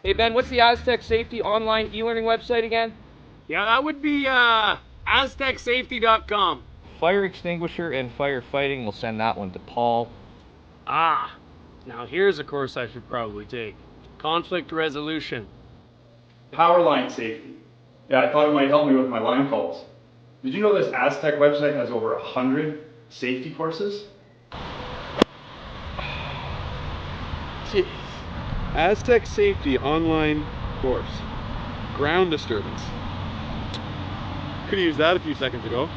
Hey Ben, what's the Aztec Safety online e-learning website again? Yeah, that would be aztecsafety.com. Fire extinguisher and firefighting, we'll send that one to Paul. Ah, now here's a course I should probably take. Conflict resolution. Power line safety. Yeah, I thought it might help me with my line calls. Did you know this Aztec website has over 100 safety courses? Jeez. Aztec Safety online course. Ground disturbance. Could have used that a few seconds ago.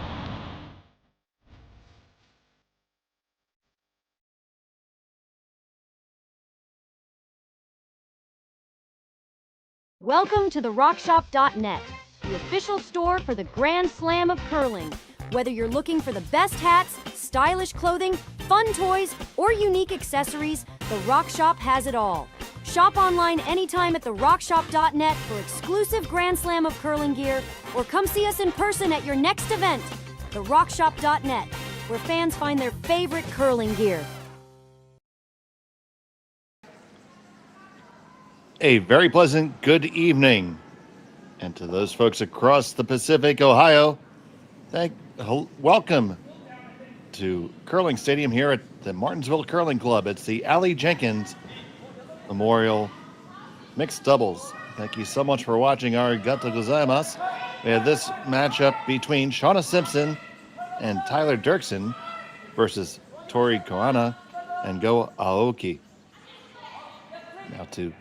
Welcome to the rockshop.net, the official store for the Grand Slam of curling. Whether you're looking for the best hats, stylish clothing, fun toys, or unique accessories, the Rock Shop has it all. Shop online anytime at therockshop.net for exclusive Grand Slam of curling gear, or come see us in person at your next event. Therockshop.net, where fans find their favorite curling gear. A very pleasant good evening. And to those folks across the Pacific, Ohio, welcome to Curling Stadium here at the Martensville Curling Club. It's the Aly Jenkins Memorial Mixed Doubles. Thank you so much for watching. Arigato gozaimasu. We have this matchup between Shawna Simpson and Tyler Derksen versus Tori, Koana, and Go Aoki. Now to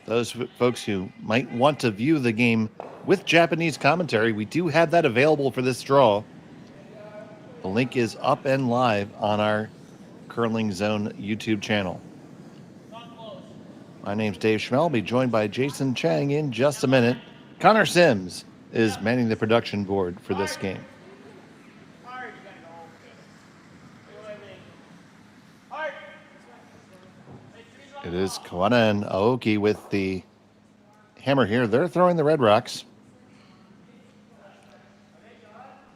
those folks who might want to view the game with Japanese commentary, we do have that available for this draw. The link is up and live on our Curling Zone YouTube channel. My name's Dave Schmel. I'll be joined by Jason Chang in just a minute. Connor Sims is manning the production board for this game. It is Koana and Aoki with the hammer here. They're throwing the red rocks.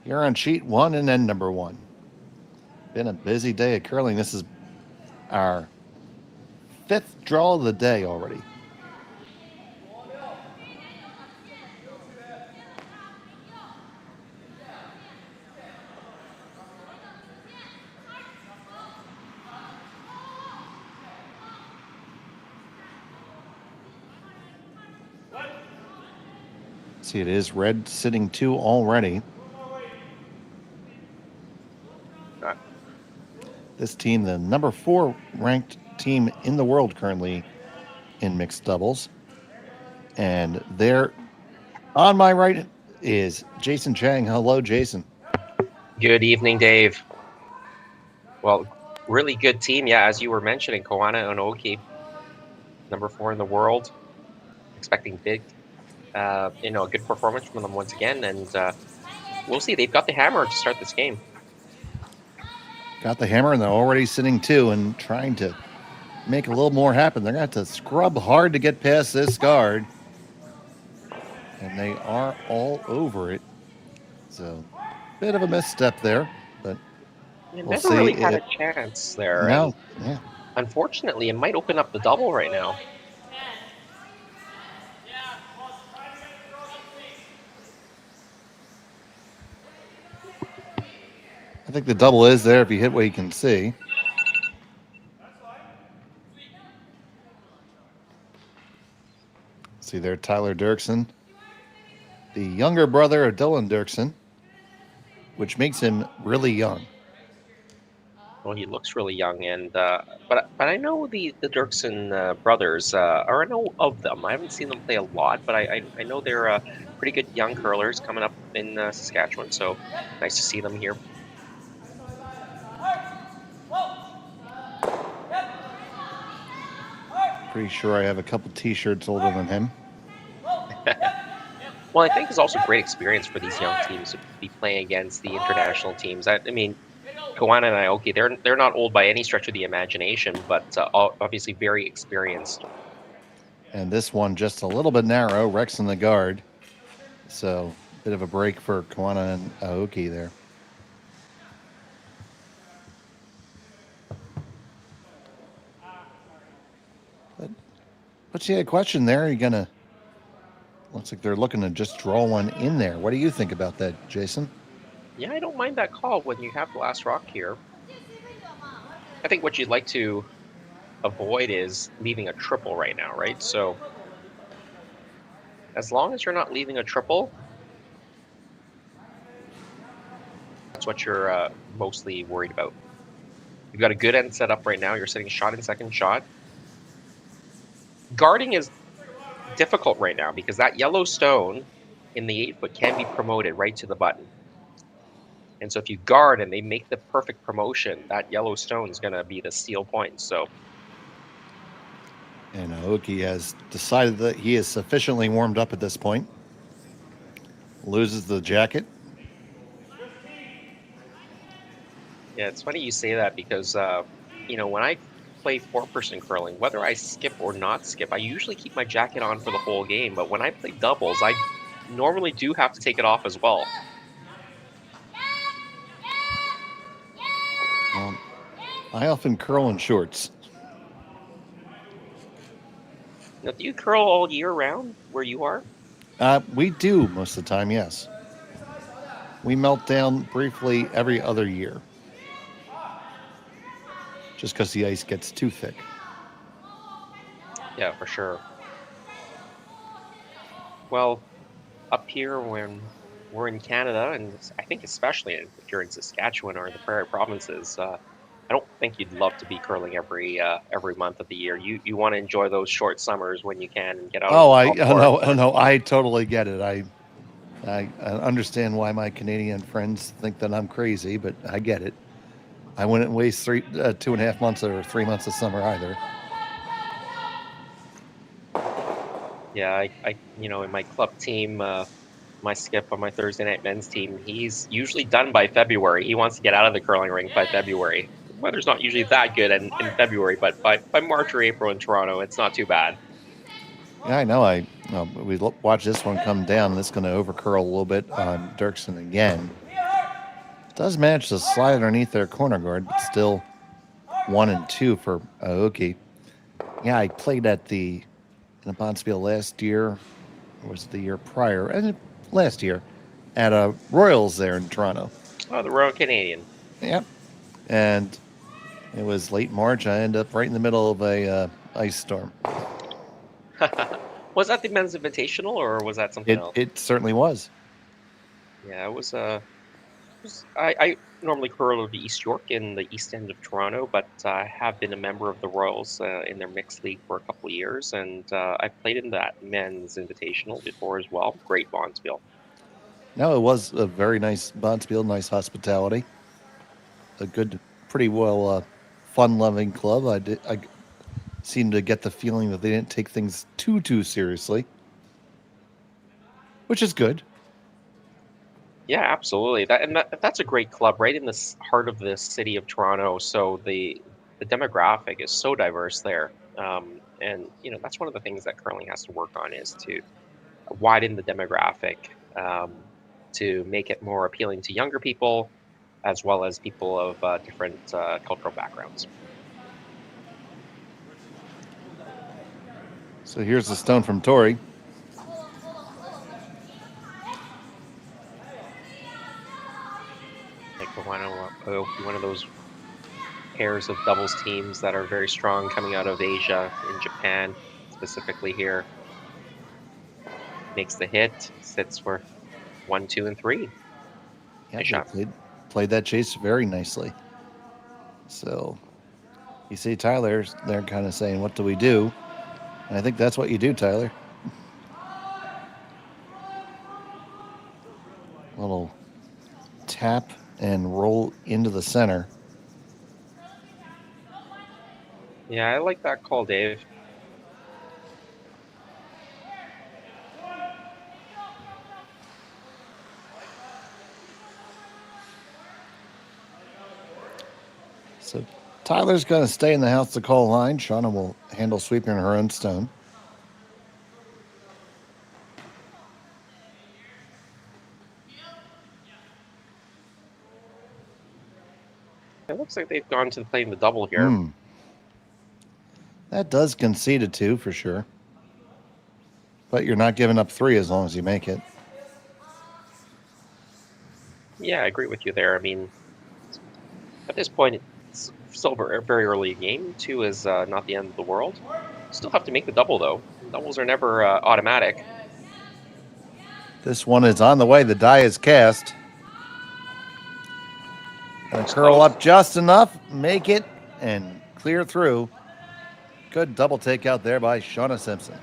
Here on sheet 1 and end number 1. Been a busy day of curling. This is our 5th draw of the day already. See, it is red sitting 2 already. This team, the number 4 ranked team in the world currently in mixed doubles. And there on my right is Jason Chang. Hello, Jason. Good evening, Dave. Well, really good team. Yeah, as you were mentioning, Koana and Aoki, number 4 in the world. Expecting big, a good performance from them once again. And we'll see. They've got the hammer to start this game. Got the hammer, and they're already sitting 2 and trying to make a little more happen. They're going to have to scrub hard to get past this guard. And they are all over it. So, bit of a misstep there, but You we'll never see. really had a chance there. No, and yeah. Unfortunately, it might open up the double right now. I think the double is there if you hit what you can see. See there, Tyler Derksen, the younger brother of Dylan Derksen, which makes him really young. Well, he looks really young, and but I know the Derksen brothers, or I know of them. I haven't seen them play a lot, but I know they're pretty good young curlers coming up in Saskatchewan. So nice to see them here. Pretty sure I have a couple T-shirts older than him. Well, I think it's also great experience for these young teams to be playing against the international teams. I mean, Koana and Aoki, they're not old by any stretch of the imagination, but obviously very experienced. And this one just a little bit narrow, Rex in the guard. So, bit of a break for Koana and Aoki there. But you had a question there. You're gonna. Looks like they're looking to just draw one in there. What do you think about that, Jason? Yeah, I don't mind that call when you have the last rock here. I think what you'd like to avoid is leaving a triple right now, right? So as long as you're not leaving a triple, that's what you're mostly worried about. You've got a good end set up right now. You're sitting shot in second shot. Guarding is difficult right now because that yellow stone in the 8-foot can be promoted right to the button. And so if you guard and they make the perfect promotion, that yellow stone is going to be the steal point. So, And Aoki has decided that he is sufficiently warmed up at this point. Loses the jacket. yeah, it's funny you say that because, when I play 4-person curling, whether I skip or not skip, I usually keep my jacket on for the whole game. But when I play doubles, I normally do have to take it off as well. I often curl in shorts. Now, do you curl all year round where you are? We do most of the time, yes. We melt down briefly every other year. Just because the ice gets too thick. Yeah, for sure. Well, up here when we're in Canada, and I think especially if you're in Saskatchewan or the Prairie Provinces, I don't think you'd love to be curling every month of the year. You want to enjoy those short summers when you can and get out. No, I totally get it. I understand why my Canadian friends think that I'm crazy, but I get it. I wouldn't waste 2.5 months or 3 months of summer either. Yeah, I in my club team, my skip on my Thursday night men's team, he's usually done by February. He wants to get out of the curling rink by February. The weather's not usually that good in February, but by March or April in Toronto, it's not too bad. Yeah, I know. We watch this one come down, and it's going to overcurl a little bit on Derksen again. Does manage to slide underneath their corner guard, but still 1 and 2 for Aoki. Yeah, I played in Martensville last year, or was it the year prior? And last year at Royals there in Toronto. Oh, the Royal Canadian. Yep. And it was late March. I ended up right in the middle of a ice storm. Was that the men's invitational, or was that something else? It certainly was. Yeah, it was. I normally curl over East York in the east end of Toronto, but I have been a member of the Royals in their mixed league for a couple of years, and I played in that men's invitational before as well. Great Martensville. No, it was a very nice Martensville, nice hospitality. A good, pretty well fun-loving club. I seemed to get the feeling that they didn't take things too seriously, which is good. Yeah, absolutely. That's a great club, right in the heart of the city of Toronto. So the demographic is so diverse there, and that's one of the things that curling has to work on is to widen the demographic to make it more appealing to younger people, as well as people of different cultural backgrounds. So here's the stone from Tori. One of those pairs of doubles teams that are very strong coming out of Asia, in Japan specifically here. Makes the hit, sits for 1, 2, and 3. Yeah, played that chase very nicely. So you see Tyler, they're kind of saying, what do we do? And I think that's what you do, Tyler. Little tap and roll into the center. Yeah, I like that call, Dave. So Tyler's going to stay in the house to call line. Shawna will handle sweeping her own stone. It looks like they've gone to playing the double here. That does concede a 2 for sure. But you're not giving up 3 as long as you make it. Yeah, I agree with you there. I mean, at this point, it's still very early game. 2 is not the end of the world. Still have to make the double, though. Doubles are never automatic. This one is on the way. The die is cast. Gonna curl up just enough, make it, and clear through. Good double takeout there by Shawna Simpson.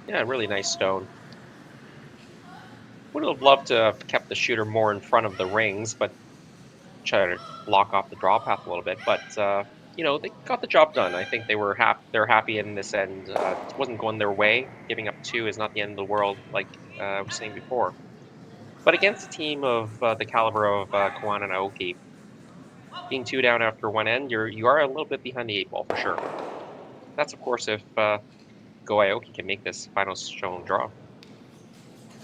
Yeah, really nice stone. Would have loved to have kept the shooter more in front of the rings, but try to lock off the draw path a little bit. But you know, they got the job done. I think they're happy in this end. It wasn't going their way. Giving up 2 is not the end of the world, like I was saying before. But against a team of the caliber of Koana and Aoki, being 2 down after one end, you are a little bit behind the 8 ball for sure. That's of course if Go Aoki can make this final stone draw.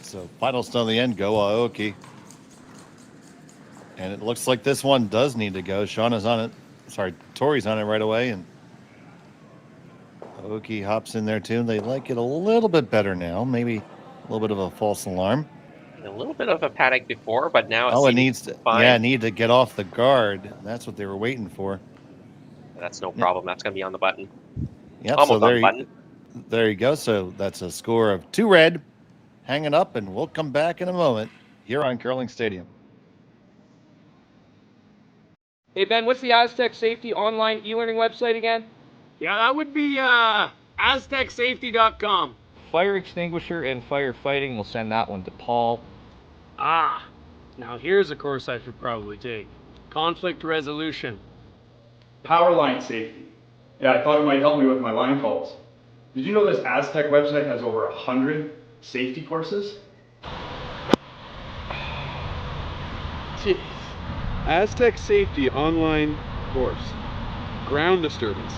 So final stone of the end, Go Aoki. And it looks like this one does need to go. Shawna's on it. Sorry, Tori's on it right away, and Aoki hops in there too. They like it a little bit better now. Maybe a little bit of a false alarm. A little bit of a panic before, but now it needs to. Fine. Yeah, need to get off the guard. That's what they were waiting for. That's no problem. That's going to be on the button. Yep. Almost so on the button. There you go. So that's a score of 2 red. Hanging up, and we'll come back in a moment here on Curling Stadium. Hey, Ben, what's the Aztec Safety online e-learning website again? Yeah, that would be aztecsafety.com. Fire extinguisher and firefighting, we'll send that one to Paul. Ah, now here's a course I should probably take. Conflict resolution. Power line safety. Yeah, I thought it might help me with my line calls. Did you know this Aztec website has over 100 safety courses? Jeez. Aztec Safety online course. Ground disturbance.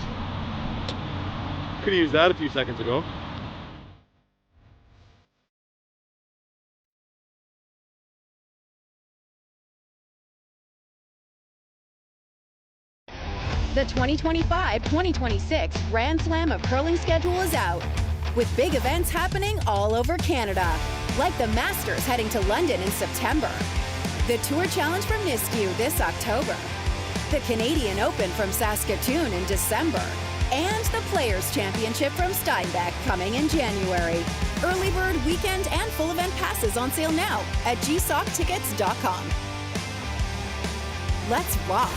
Could have used that a few seconds ago. The 2025-2026 Grand Slam of Curling schedule is out, with big events happening all over Canada, like the Masters heading to London in September, the Tour Challenge from Nisku this October, the Canadian Open from Saskatchewan in December, and the Players' Championship from Steinbeck coming in January. Early bird weekend and full event passes on sale now at gsoctickets.com. Let's rock!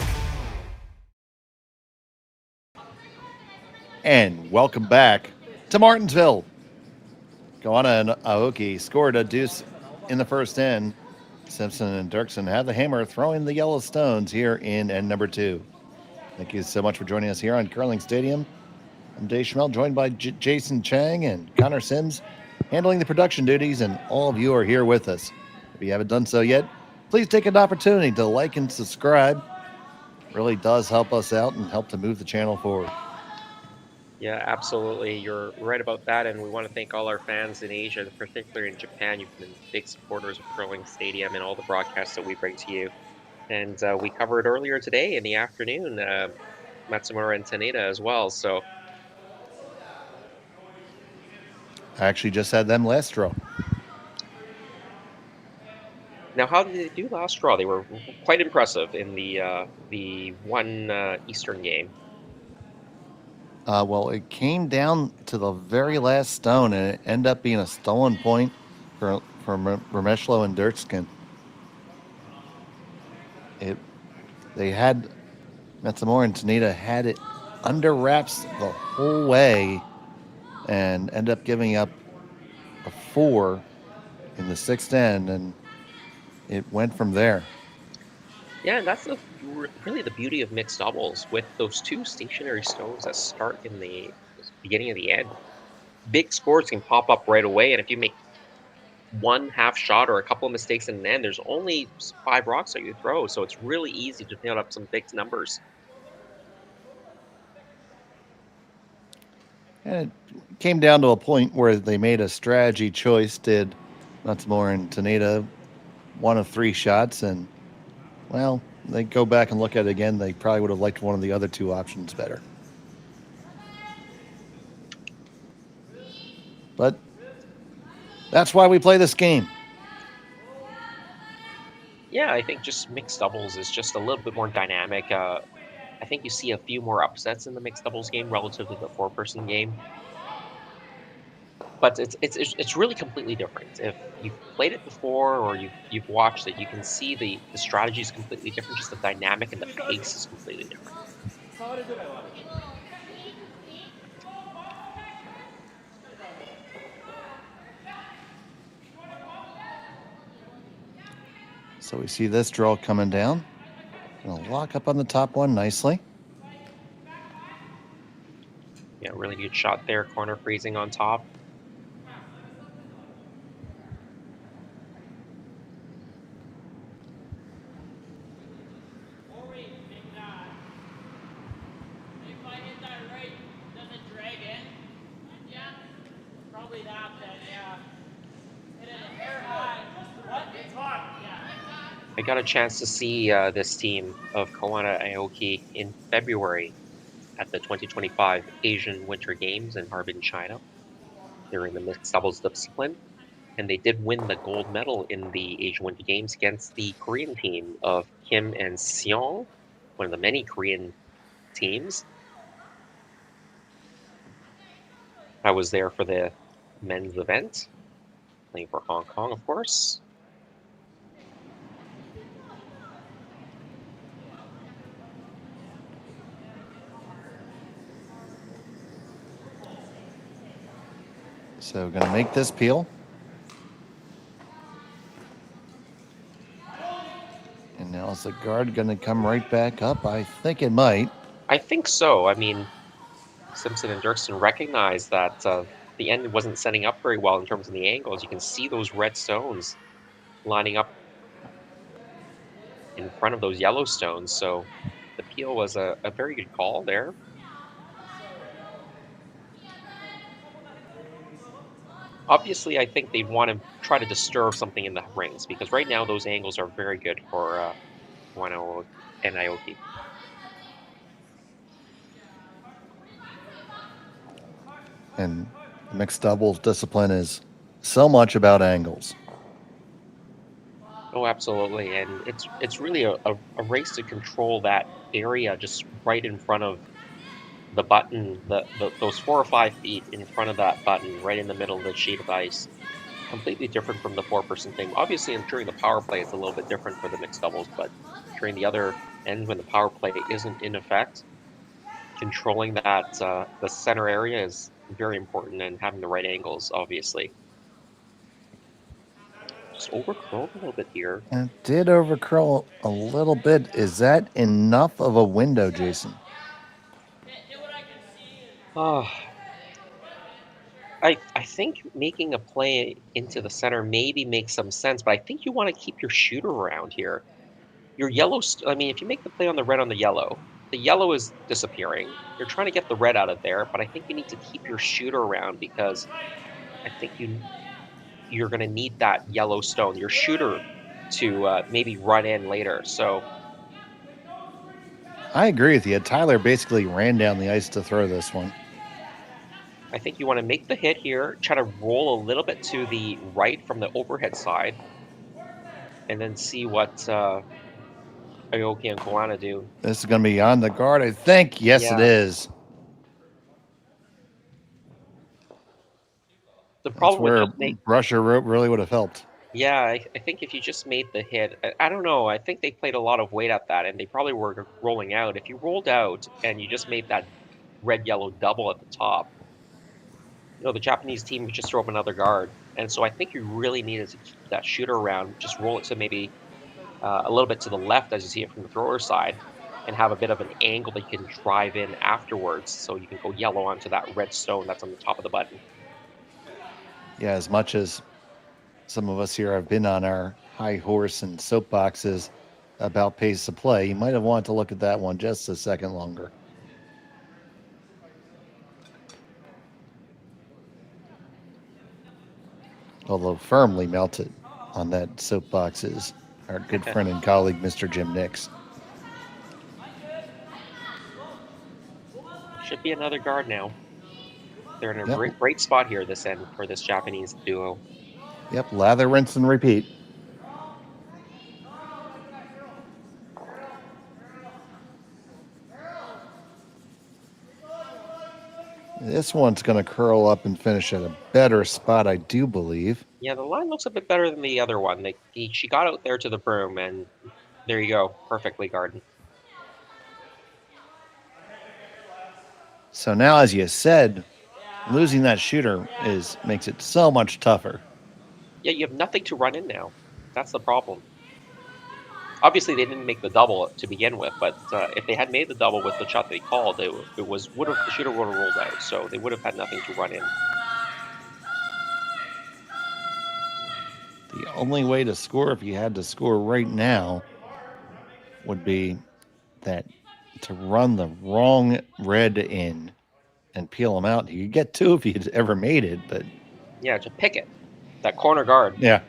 And welcome back to Martensville. Koana and Aoki scored a deuce in the first end. Simpson and Derksen have the hammer, throwing the yellow stones here in end number 2. Thank you so much for joining us here on Curling Stadium. I'm Dave Schmel, joined by Jason Chang and Connor Sims, handling the production duties, and all of you are here with us. If you haven't done so yet, please take an opportunity to like and subscribe. It really does help us out and help to move the channel forward. Yeah, absolutely. You're right about that, and we want to thank all our fans in Asia, particularly in Japan. You've been big supporters of Curling Stadium and all the broadcasts that we bring to you. And we covered earlier today in the afternoon, Matsumura and Taneda as well. So I actually just had them last draw. now, how did they do last draw? They were quite impressive in the one Eastern game. Well, it came down to the very last stone, and it ended up being a stolen point for Rameshlo and Derksen. They had Matsumura and Taneda had it under wraps the whole way, and ended up giving up a 4 in the 6th end, and it went from there. Yeah, and that's really the beauty of mixed doubles, with those 2 stationary stones that start in the beginning of the end. Big scores can pop up right away, and if you make one half shot or a couple of mistakes in the end, there's only 5 rocks that you throw, so it's really easy to nail up some big numbers. And it came down to a point where they made a strategy choice. Did Matsumura and Taneda 1 of 3 shots, and well, they go back and look at it again. They probably would have liked one of the other 2 options better. but that's why we play this game. Yeah, I think just mixed doubles is just a little bit more dynamic. I think you see a few more upsets in the mixed doubles game relative to the four-person game. But it's really completely different. If you've played it before or you've watched it, you can see the strategy is completely different. Just the dynamic and the pace is completely different. So we see this draw coming down. Gonna lock up on the top one nicely. Yeah, really good shot there. Corner freezing on top. I got a chance to see this team of Koana Aoki in February at the 2025 Asian Winter Games in Harbin, China. They were in the mixed doubles discipline, and they did win the gold medal in the Asian Winter Games against the Korean team of Kim and Seong, one of the many Korean teams. I was there for the men's event, playing for Hong Kong, of course. So we're gonna make this peel. And now is the guard gonna come right back up? I think it might. I think so. I mean, Simpson and Derksen recognized that the end wasn't setting up very well in terms of the angles. You can see those red stones lining up in front of those yellow stones. So the peel was a very good call there. Obviously, I think they'd want to try to disturb something in the rings because right now those angles are very good for Koana and Aoki. And mixed doubles discipline is so much about angles. Oh, absolutely, and it's really a race to control that area just right in front of the button, those 4 or 5 feet in front of that button, right in the middle of the sheet of ice. Completely different from the four-person thing. Obviously, during the power play, it's a little bit different for the mixed doubles, but during the other end, when the power play isn't in effect, controlling that the center area is very important, and having the right angles, obviously. Just overcurled a little bit here. It did overcurl a little bit. Is that enough of a window, Jason? I think making a play into the center maybe makes some sense, but I think you want to keep your shooter around here. Your yellow, I mean, if you make the play on the red on the yellow is disappearing. You're trying to get the red out of there, but I think you need to keep your shooter around because I think you're going to need that yellow stone, your shooter, to maybe run in later. So I agree with you. Tyler basically ran down the ice to throw this one. I think you want to make the hit here, try to roll a little bit to the right from the overhead side, and then see what Aoki and Koana do. This is going to be on the guard, I think. Yes, Yeah. It is. The problem That's with where Brusher really would have helped. Yeah, I think if you just made the hit, I don't know. I think they played a lot of weight at that, and they probably were rolling out. If you rolled out and you just made that red-yellow double at the top, the Japanese team would just throw up another guard. And so I think you really needed to keep that shooter around, just roll it to maybe a little bit to the left as you see it from the thrower side, and have a bit of an angle that you can drive in afterwards, so you can go yellow onto that red stone that's on the top of the button. Yeah, as much as some of us here have been on our high horse and soapboxes about pace of play, you might have wanted to look at that one just a second longer. Although firmly melted on that soapbox is our good friend and colleague, Mr. Jim Nix. Should be another guard now. They're in a Yep. great spot here this end for this Japanese duo. Yep, lather, rinse, and repeat. This one's going to curl up and finish at a better spot, I do believe. Yeah, the line looks a bit better than the other one. She got out there to the broom, and there you go, perfectly guarded. So now, as you said, losing that shooter makes it so much tougher. Yeah, you have nothing to run in now. That's the problem. Obviously, they didn't make the double to begin with, but if they had made the double with the shot they called, the shooter would have rolled out, so they would have had nothing to run in. The only way to score, if you had to score right now, would be to run the wrong red in and peel them out. You could get 2 if you'd ever made it, but yeah, to pick it, that corner guard. Yeah.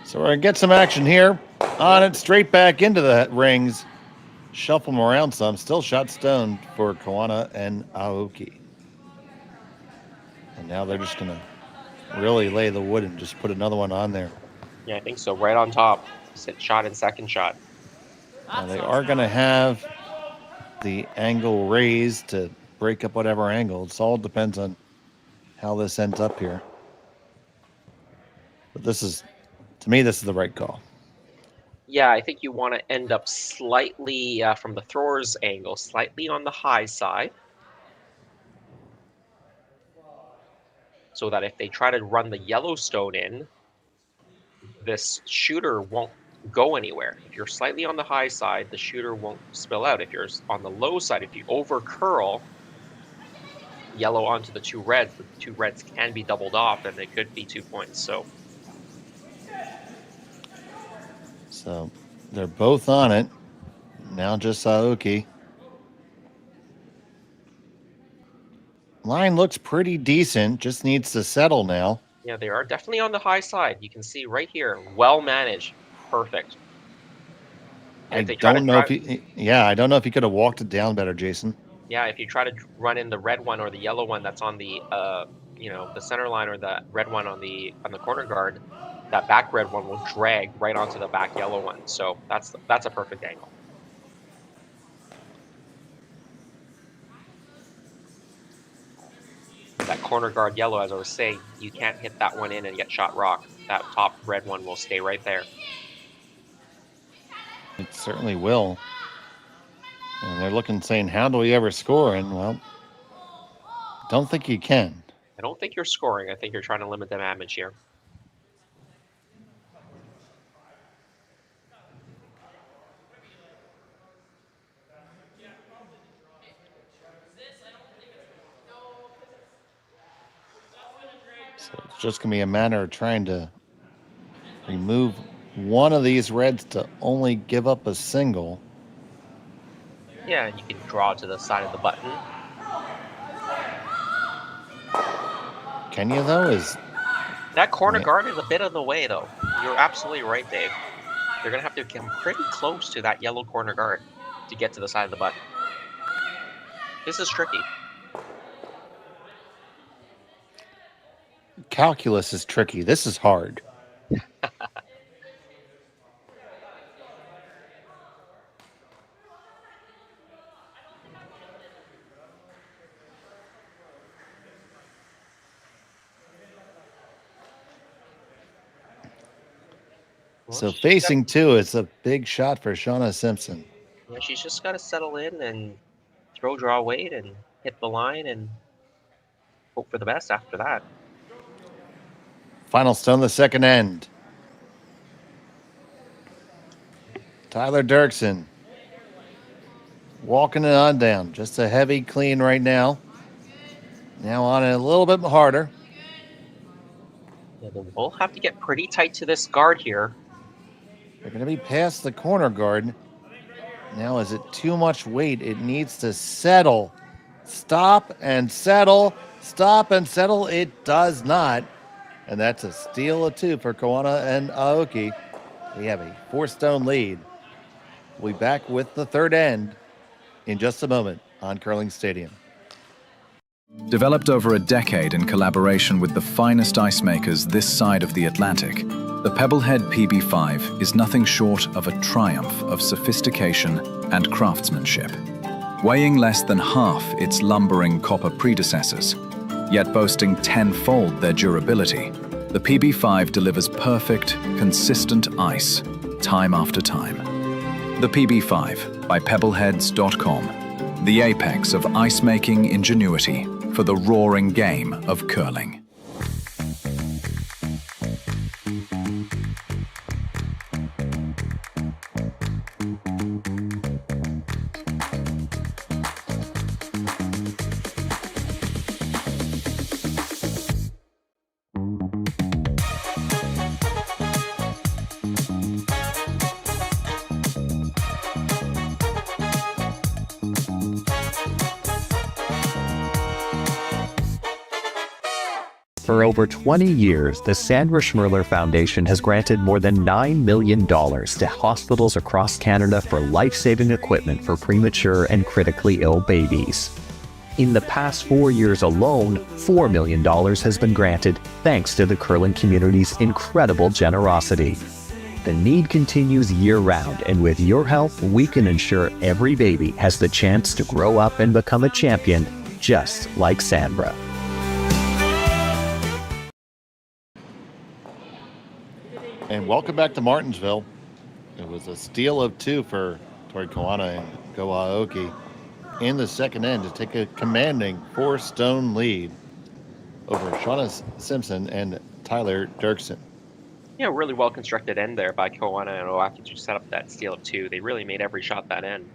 So we're going to get some action here. On it, straight back into the rings. Shuffle them around some. Still shot stoned for Koana and Aoki. And now they're just going to really lay the wood and just put another one on there. Yeah, I think so. Right on top. Shot and second shot. Now they are going to have the angle raised to break up whatever angle. It all depends on how this ends up here. But to me, this is the right call. Yeah, I think you want to end up slightly, from the thrower's angle, slightly on the high side. So that if they try to run the Yellowstone in, this shooter won't go anywhere. If you're slightly on the high side, the shooter won't spill out. If you're on the low side, if you over curl yellow onto the 2 reds, the 2 reds can be doubled off, and it could be 2 points. So they're both on it. Now just Aoki. Line looks pretty decent. Just needs to settle now. Yeah, they are definitely on the high side. You can see right here, well managed, perfect. I don't know if he could have walked it down better, Jason. Yeah, if you try to run in the red one or the yellow one that's on the the center line, or the red one on the corner guard, that back red one will drag right onto the back yellow one. So that's a perfect angle. That corner guard yellow, as I was saying, you can't hit that one in and get shot rock. That top red one will stay right there. It certainly will. And they're saying, how do we ever score? And, well, don't think you can. I don't think you're scoring. I think you're trying to limit the damage here. So it's just going to be a matter of trying to remove one of these reds to only give up a single. Yeah, you can draw to the side of the button. Can you, though? That corner guard is a bit in the way, though. You're absolutely right, Dave. They're going to have to come pretty close to that yellow corner guard to get to the side of the button. This is tricky. Calculus is tricky. This is hard. So facing 2, it's a big shot for Shawna Simpson. Yeah, she's just got to settle in and throw, draw, wait, and hit the line and hope for the best after that. Final stone, the second end. Tyler Derksen walking it on down. Just a heavy clean right now. Now on it a little bit harder. Yeah, they will have to get pretty tight to this guard here. They're going to be past the corner guard. Now, is it too much weight? It needs to settle. Stop and settle. Stop and settle. It does not. And that's a steal of 2 for Koana and Aoki. We have a 4-stone lead. We'll be back with the third end in just a moment on Curling Stadium. Developed over a decade in collaboration with the finest ice makers this side of the Atlantic, the Pebblehead PB5 is nothing short of a triumph of sophistication and craftsmanship. Weighing less than half its lumbering copper predecessors, yet boasting tenfold their durability, the PB5 delivers perfect, consistent ice, time after time. The PB5 by Pebbleheads.com, the apex of ice-making ingenuity for the roaring game of curling. For over 20 years, the Sandra Schmirler Foundation has granted more than $9 million to hospitals across Canada for life-saving equipment for premature and critically ill babies. In the past 4 years alone, $4 million has been granted thanks to the curling community's incredible generosity. The need continues year-round, and with your help, we can ensure every baby has the chance to grow up and become a champion, just like Sandra. And welcome back to Martensville. It was a steal of 2 for Tori Koana and Aoki in the second end to take a commanding 4-stone lead over Shawna Simpson and Tyler Derksen. Yeah, really well constructed end there by Koana and Aoki to set up that steal of 2. They really made every shot that end.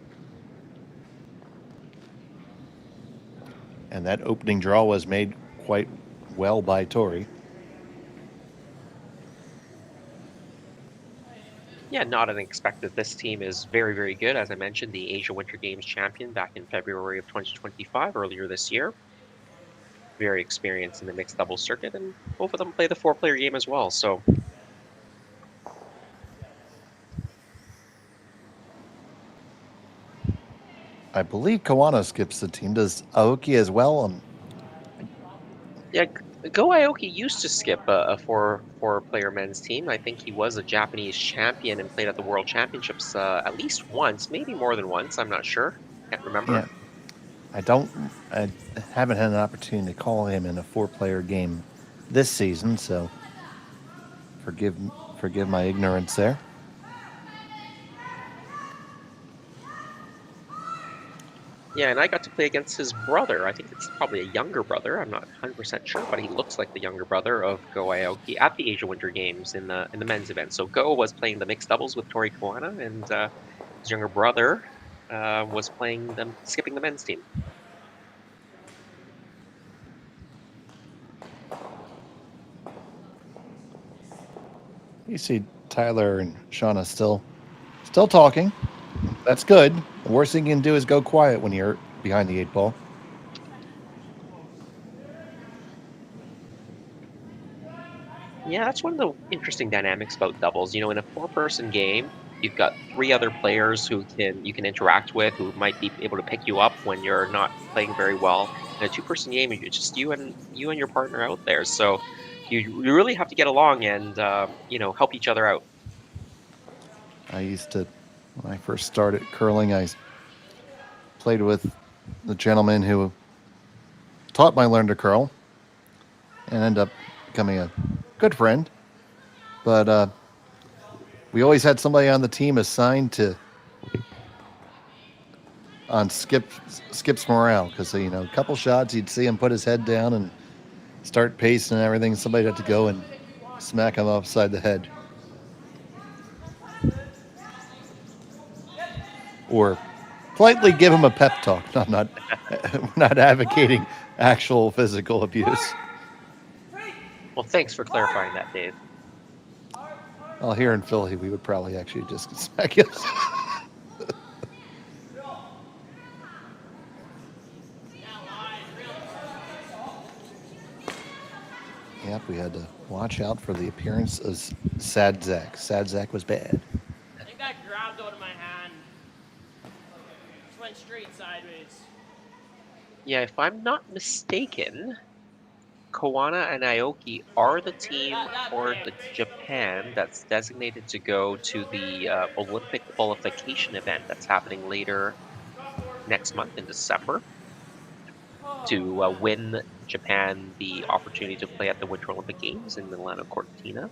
And that opening draw was made quite well by Tori. Yeah, not unexpected. This team is very, very good. As I mentioned, the Asia Winter Games champion back in February of 2025, earlier this year. Very experienced in the mixed doubles circuit, and both of them play the 4-player game as well. So, I believe Koana skips the team. Does Aoki as well? yeah, Go Aoki used to skip a four-player men's team. I think he was a Japanese champion and played at the World Championships at least once, maybe more than once. I'm not sure. Can't remember. Yeah. I haven't had an opportunity to call him in a 4-player game this season, so forgive my ignorance there. Yeah, and I got to play against his brother. I think it's probably a younger brother. I'm not 100% sure, but he looks like the younger brother of Go Aoki at the Asia Winter Games in the men's event. So Go was playing the mixed doubles with Tori Koana, and his younger brother was skipping the men's team. You see Tyler and Shawna still talking. That's good. The worst thing you can do is go quiet when you're behind the 8 ball. Yeah, that's one of the interesting dynamics about doubles. You know, in a 4-person game, you've got 3 other players who you can interact with, who might be able to pick you up when you're not playing very well. In a 2-person game, it's just you and your partner out there. So you really have to get along and help each other out. When I first started curling, I played with the gentleman who taught me learn to curl and ended up becoming a good friend. But we always had somebody on the team assigned on Skip's morale, because a couple shots you'd see him put his head down and start pacing and everything. Somebody had to go and smack him upside the head. Or politely give him a pep talk. I'm not advocating actual physical abuse. Well, thanks for clarifying that, Dave. Well, here in Philly, we would probably actually just smack you. Yep, we had to watch out for the appearance of Sad Zach. Sad Zach was bad. I think that grabbed out of my hand. Japan just went straight sideways. Yeah, if I'm not mistaken, Koana and Aoki are the team for the Japan that's designated to go to the Olympic qualification event that's happening later next month in December to win Japan the opportunity to play at the Winter Olympic Games in Milano Cortina.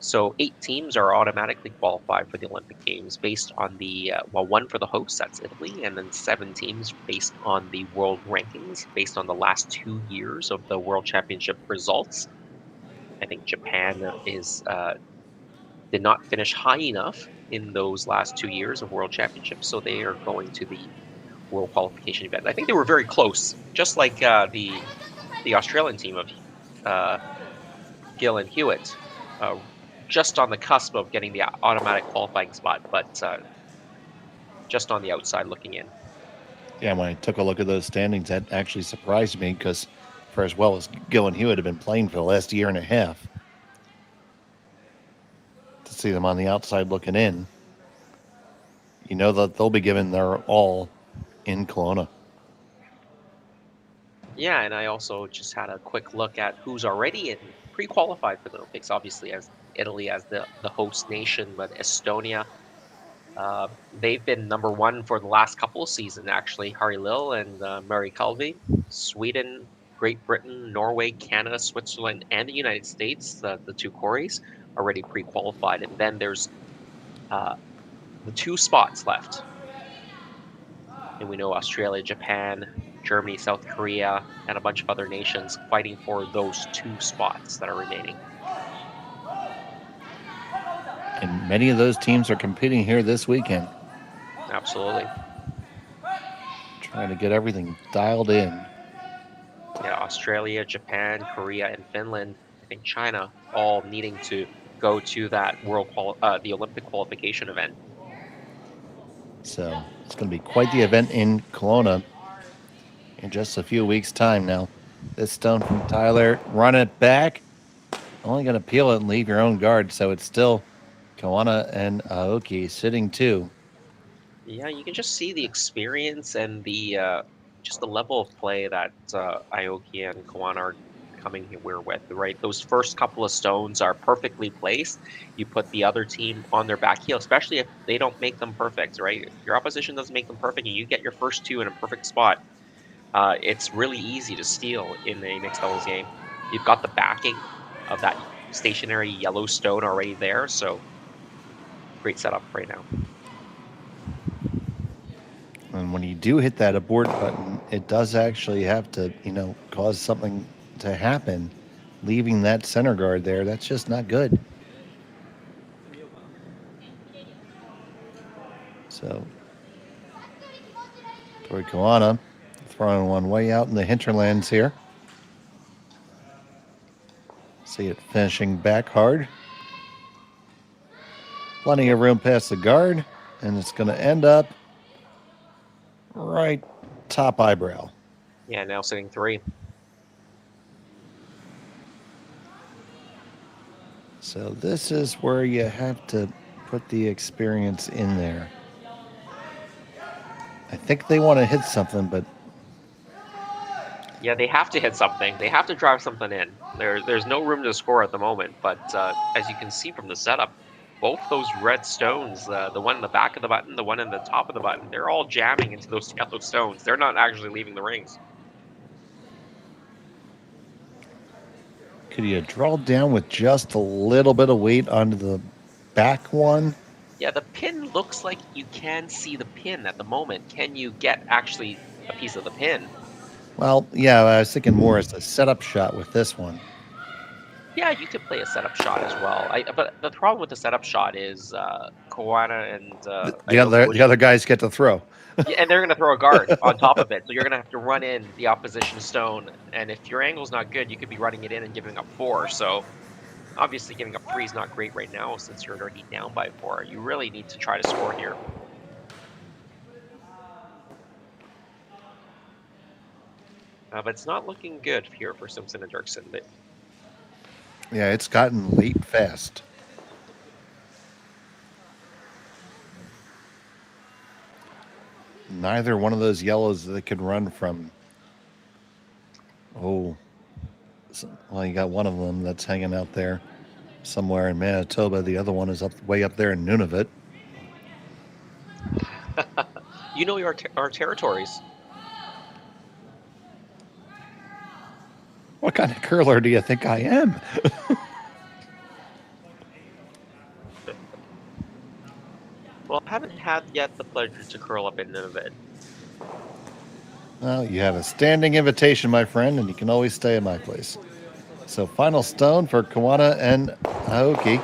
So 8 teams are automatically qualified for the Olympic Games based on the, one for the hosts, that's Italy, and then 7 teams based on the world rankings, based on the last 2 years of the World Championship results. I think Japan did not finish high enough in those last 2 years of World Championships, so they are going to the World Qualification event. I think they were very close, just like the Australian team of Gill and Hewitt, just on the cusp of getting the automatic qualifying spot, but just on the outside looking in. Yeah, when I took a look at those standings, that actually surprised me because for as well as Gill and Hewitt have been playing for the last year and a half, to see them on the outside looking in, you know that they'll be giving their all in Kelowna. Yeah, and I also just had a quick look at who's already in pre-qualified for the Olympics, obviously as Italy as the host nation, but Estonia, they've been number 1 for the last couple of seasons, actually, Harry Lill and Murray Culvey. Sweden, Great Britain, Norway, Canada, Switzerland, and the United States, the 2 Coreys, already pre-qualified. And then there's the 2 spots left. And we know Australia, Japan, Germany, South Korea, and a bunch of other nations fighting for those 2 spots that are remaining. And many of those teams are competing here this weekend. Absolutely. Trying to get everything dialed in. Yeah, Australia, Japan, Korea, and Finland, I think China, all needing to go to that the Olympic qualification event. So it's going to be quite the event in Kelowna in just a few weeks' time now. This stone from Tyler, run it back. Only going to peel it and leave your own guard, so it's still Koana and Aoki sitting 2. Yeah, you can just see the experience and the just the level of play that Aoki and Koana are coming here with, right? Those first couple of stones are perfectly placed. You put the other team on their back heel, especially if they don't make them perfect, right? If your opposition doesn't make them perfect and you get your first 2 in a perfect spot, it's really easy to steal in a mixed doubles game. You've got the backing of that stationary yellow stone already there, so great setup right now. And when you do hit that abort button, it does actually have to, cause something to happen. Leaving that center guard there, that's just not good. So, Tori Koana throwing one way out in the hinterlands here. See it finishing back hard. Plenty of room past the guard, and it's going to end up right top eyebrow. Yeah, now sitting 3. So this is where you have to put the experience in there. I think they want to hit something, but... Yeah, they have to hit something. They have to drive something in. There's no room to score at the moment, but as you can see from the setup, both those red stones, the one in the back of the button, the one in the top of the button, they're all jamming into those yellow stones. They're not actually leaving the rings. Could you draw down with just a little bit of weight onto the back one? Yeah, the pin looks like you can see the pin at the moment. Can you get actually a piece of the pin? Well, yeah, I was thinking more as a setup shot with this one. Yeah, you could play a setup shot as well. But the problem with the setup shot is Koana and the other guys get to throw. Yeah, and they're going to throw a guard on top of it, so you're going to have to run in the opposition stone. And if your angle's not good, you could be running it in and giving up 4. So obviously, giving up 3 is not great right now since you're already down by 4. You really need to try to score here. But it's not looking good here for Simpson and Derksen. Yeah, it's gotten late fast. neither one of those yellows that could run from. Oh, well, you got one of them that's hanging out there somewhere in Manitoba. The other one is way up there in Nunavut. You know our territories. What kind of curler do you think I am? Well, I haven't had yet the pleasure to curl up in Nunavut. Well, you have a standing invitation, my friend, and you can always stay at my place. So final stone for Koana and Aoki.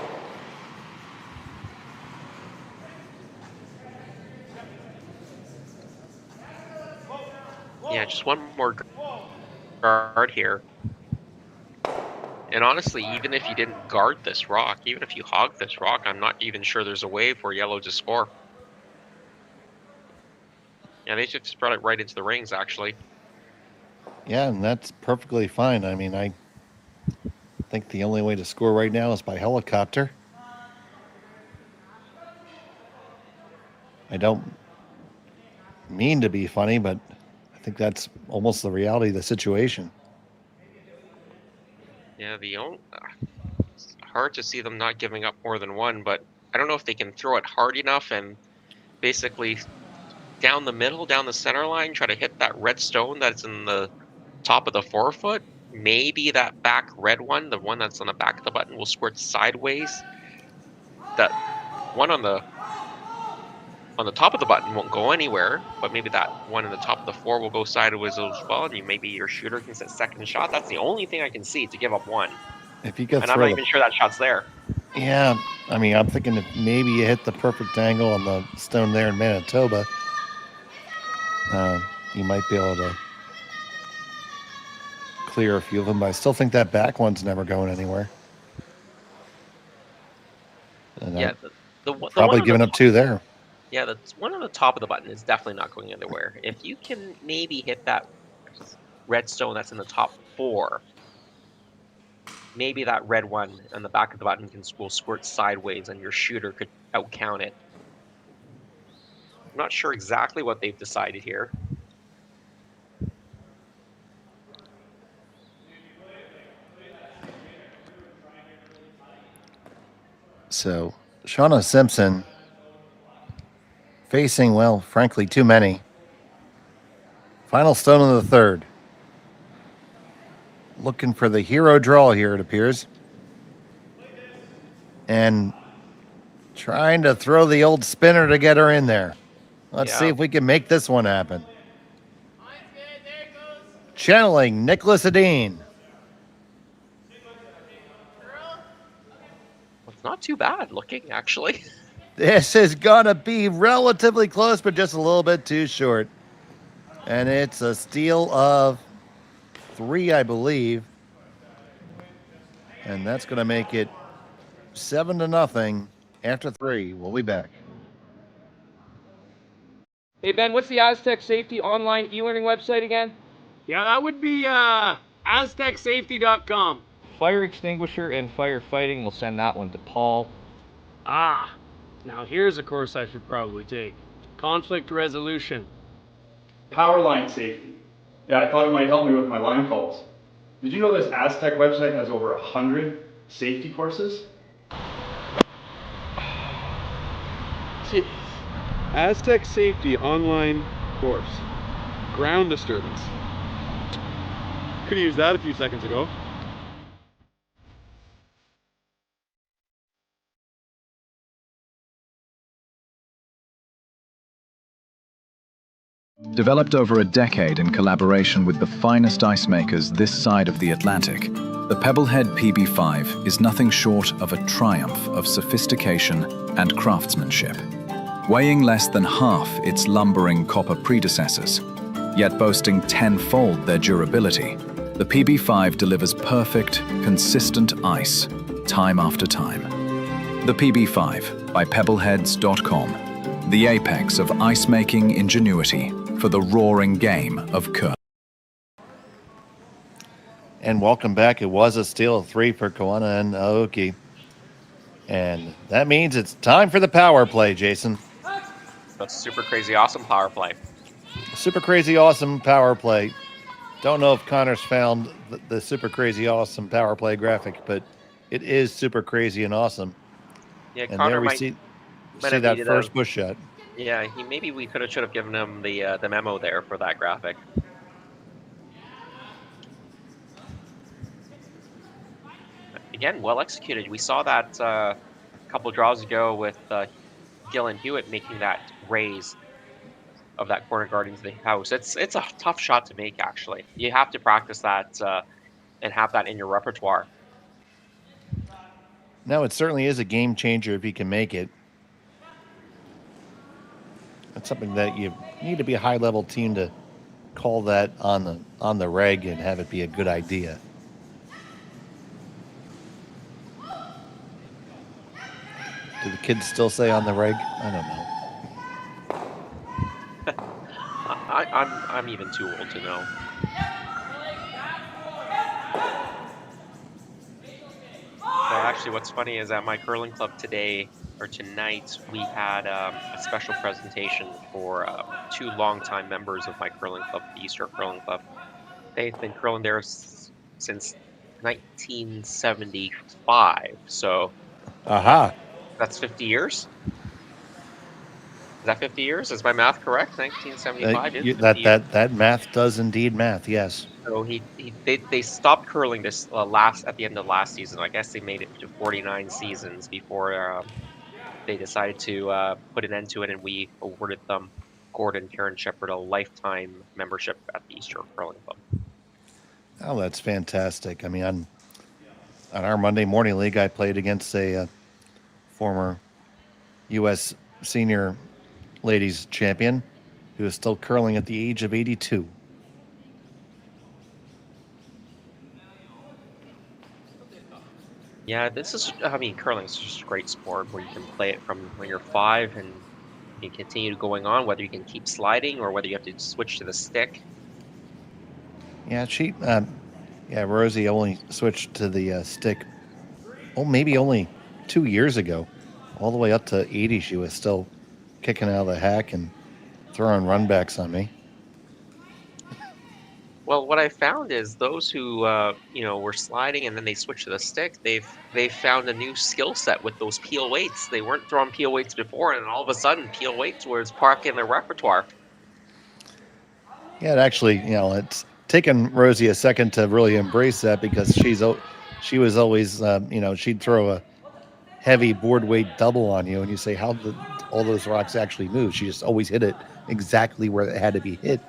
Yeah, just one more guard here. And honestly, even if you didn't guard this rock, even if you hog this rock, I'm not even sure there's a way for yellow to score. Yeah, they just brought it right into the rings, actually. Yeah, and that's perfectly fine. I mean, I think the only way to score right now is by helicopter. I don't mean to be funny, but I think that's almost the reality of the situation. Yeah, it's hard to see them not giving up more than one, but I don't know if they can throw it hard enough and basically down the middle, down the center line, try to hit that red stone that's in the top of the forefoot. Maybe that back red one, the one that's on the back of the button, will squirt sideways. That one on the top of the button won't go anywhere, but maybe that one in the top of the four will go sideways as well, and maybe your shooter can set second shot. That's the only thing I can see to give up one. If you could and I'm not even sure that shot's there. Yeah, I mean, I'm thinking if maybe you hit the perfect angle on the stone there in Manitoba, you might be able to clear a few of them, but I still think that back one's never going anywhere. And Yeah, the probably giving up two there. Yeah, the one on the top of the button is definitely not going anywhere. If you can maybe hit that red stone that's in the top four, maybe that red one on the back of the button will squirt sideways and your shooter could outcount it. I'm not sure exactly what they've decided here. So, Shawna Simpson facing, well, frankly, too many. Final stone of the third. Looking for the hero draw here, it appears. And trying to throw the old spinner to get her in there. Let's see if we can make this one happen. Channeling Nicholas Adine. It's not too bad looking, actually. This is gonna be relatively close, but just a little bit too short. And it's a steal of 3, I believe. And that's gonna make it 7-0 after 3. We'll be back. Hey Ben, what's the Aztec Safety online e-learning website again? Yeah, that would be aztecsafety.com. Fire extinguisher and firefighting, we'll send that one to Paul. Ah, now here's a course I should probably take. Conflict resolution. Power line safety. Yeah, I thought it might help me with my line calls. Did you know this Aztec website has over 100 safety courses? Jeez. Aztec Safety online course. Ground disturbance. Could have used that a few seconds ago. Developed over a decade in collaboration with the finest ice makers this side of the Atlantic, the Pebblehead PB5 is nothing short of a triumph of sophistication and craftsmanship. Weighing less than half its lumbering copper predecessors, yet boasting tenfold their durability, the PB5 delivers perfect, consistent ice, time after time. The PB5 by pebbleheads.com, the apex of ice-making ingenuity for the roaring game of curling. And welcome back. It was a steal of 3 for Koana and Aoki. And that means it's time for the power play, Jason. That's super crazy awesome power play. Super crazy awesome power play. Don't know if Connor's found the super crazy awesome power play graphic, but it is super crazy and awesome. Yeah, And Connor there we might see have that needed first push shot. Yeah, maybe we should have given him the memo there for that graphic. Again, well executed. We saw that a couple draws ago with Gillen Hewitt making that raise of that corner guard into the house. It's a tough shot to make, actually. You have to practice that and have that in your repertoire. No, it certainly is a game changer if you can make it. That's something that you need to be a high level team to call that on the reg and have it be a good idea. Do the kids still say on the reg? I don't know. I'm even too old to know. Well, actually, what's funny is at my curling club tonight, we had a special presentation for 2 longtime members of my curling club, the Eastern Curling Club. They've been curling there since 1975, so Aha. that's 50 years. Is that 50 years? Is my math correct? 1975 is 50 years. That math does indeed math, yes. So they stopped curling this at the end of last season. I guess they made it to 49 seasons before they decided to put an end to it, and we awarded them, Gordon, Karen Shepard, a lifetime membership at the Eastern Curling Club. Oh, that's fantastic. I mean, on our Monday morning league, I played against a former U.S. senior ladies champion who is still curling at the age of 82. Yeah, curling is just a great sport where you can play it from when you're 5 and you continue going on, whether you can keep sliding or whether you have to switch to the stick. Yeah, Rosie only switched to the stick, maybe only 2 years ago. All the way up to 80, she was still kicking out of the hack and throwing runbacks on me. Well, what I found is those who were sliding and then they switched to the stick, they've found a new skill set with those peel weights. They weren't throwing peel weights before, and all of a sudden, peel weights was part in their repertoire. Yeah, it actually, it's taken Rosie a second to really embrace that because she was always, she'd throw a heavy board weight double on you, and you say, how did all those rocks actually move? She just always hit it exactly where it had to be hit.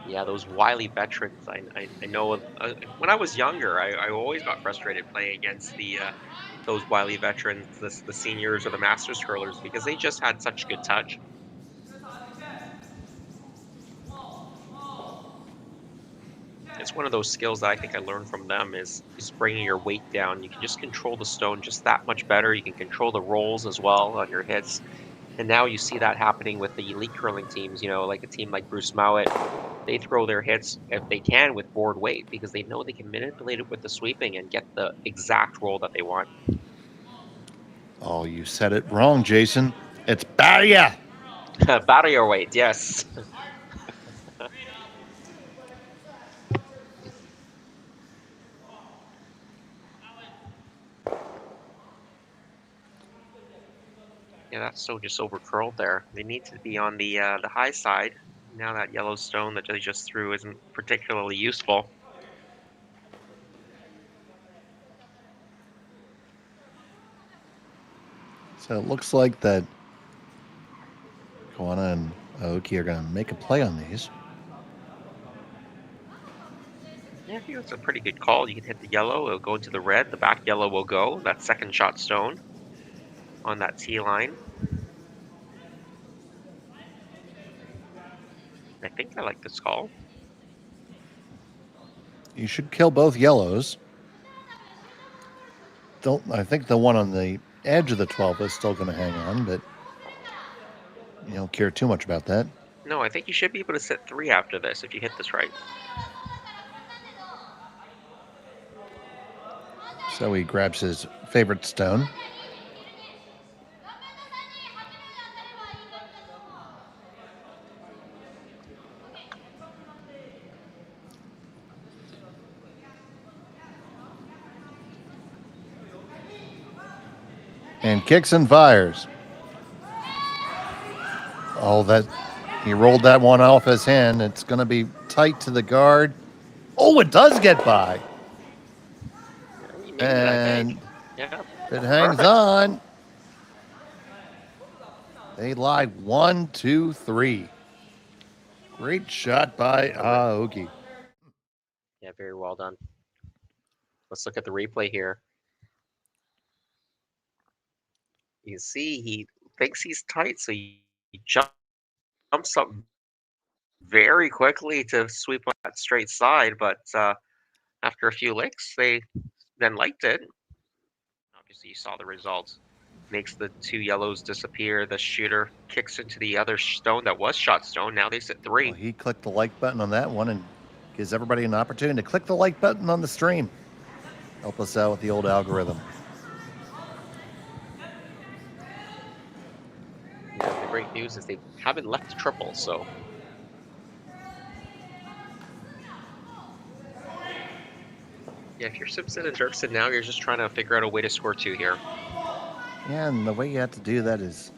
Yeah, those wily veterans. I know when I was younger, I always got frustrated playing against those wily veterans, the seniors or the masters curlers, because they just had such good touch. It's one of those skills that I think I learned from them is bringing your weight down. You can just control the stone just that much better. You can control the rolls as well on your hits. And now you see that happening with the elite curling teams, like a team like Bruce Mowat. They throw their hits, if they can, with board weight because they know they can manipulate it with the sweeping and get the exact roll that they want. Oh, you said it wrong, Jason. It's barrier. Barrier weight, yes. Yeah, that's so just over curled there. They need to be on the high side. Now that yellow stone that they just threw isn't particularly useful. So it looks like that Koana and Aoki are going to make a play on these. Yeah, I think it's a pretty good call. You can hit the yellow, it'll go into the red, the back yellow will go. That second shot stone on that T line. I think I like this call. You should kill both yellows. I think the one on the edge of the 12 is still going to hang on, but you don't care too much about that. No, I think you should be able to set 3 after this if you hit this right. So he grabs his favorite stone. And kicks and fires. Oh, he rolled that one off his hand. It's going to be tight to the guard. Oh, it does get by. And yeah, it hangs perfect. on. They lie 1, 2, 3. Great shot by Aoki. Yeah, very well done. Let's look at the replay here. You see, he thinks he's tight, so he jumps up very quickly to sweep on that straight side, but after a few licks, they then liked it. Obviously, you saw the results. Makes the 2 yellows disappear. The shooter kicks into the other stone that was shot stone. Now they sit 3. Well, he clicked the like button on that one and gives everybody an opportunity to click the like button on the stream. Help us out with the old algorithm. Yeah, the great news is they haven't left the triple, so. Yeah, if you're Simpson and Derksen now, you're just trying to figure out a way to score 2 here. Yeah, and the way you have to do that is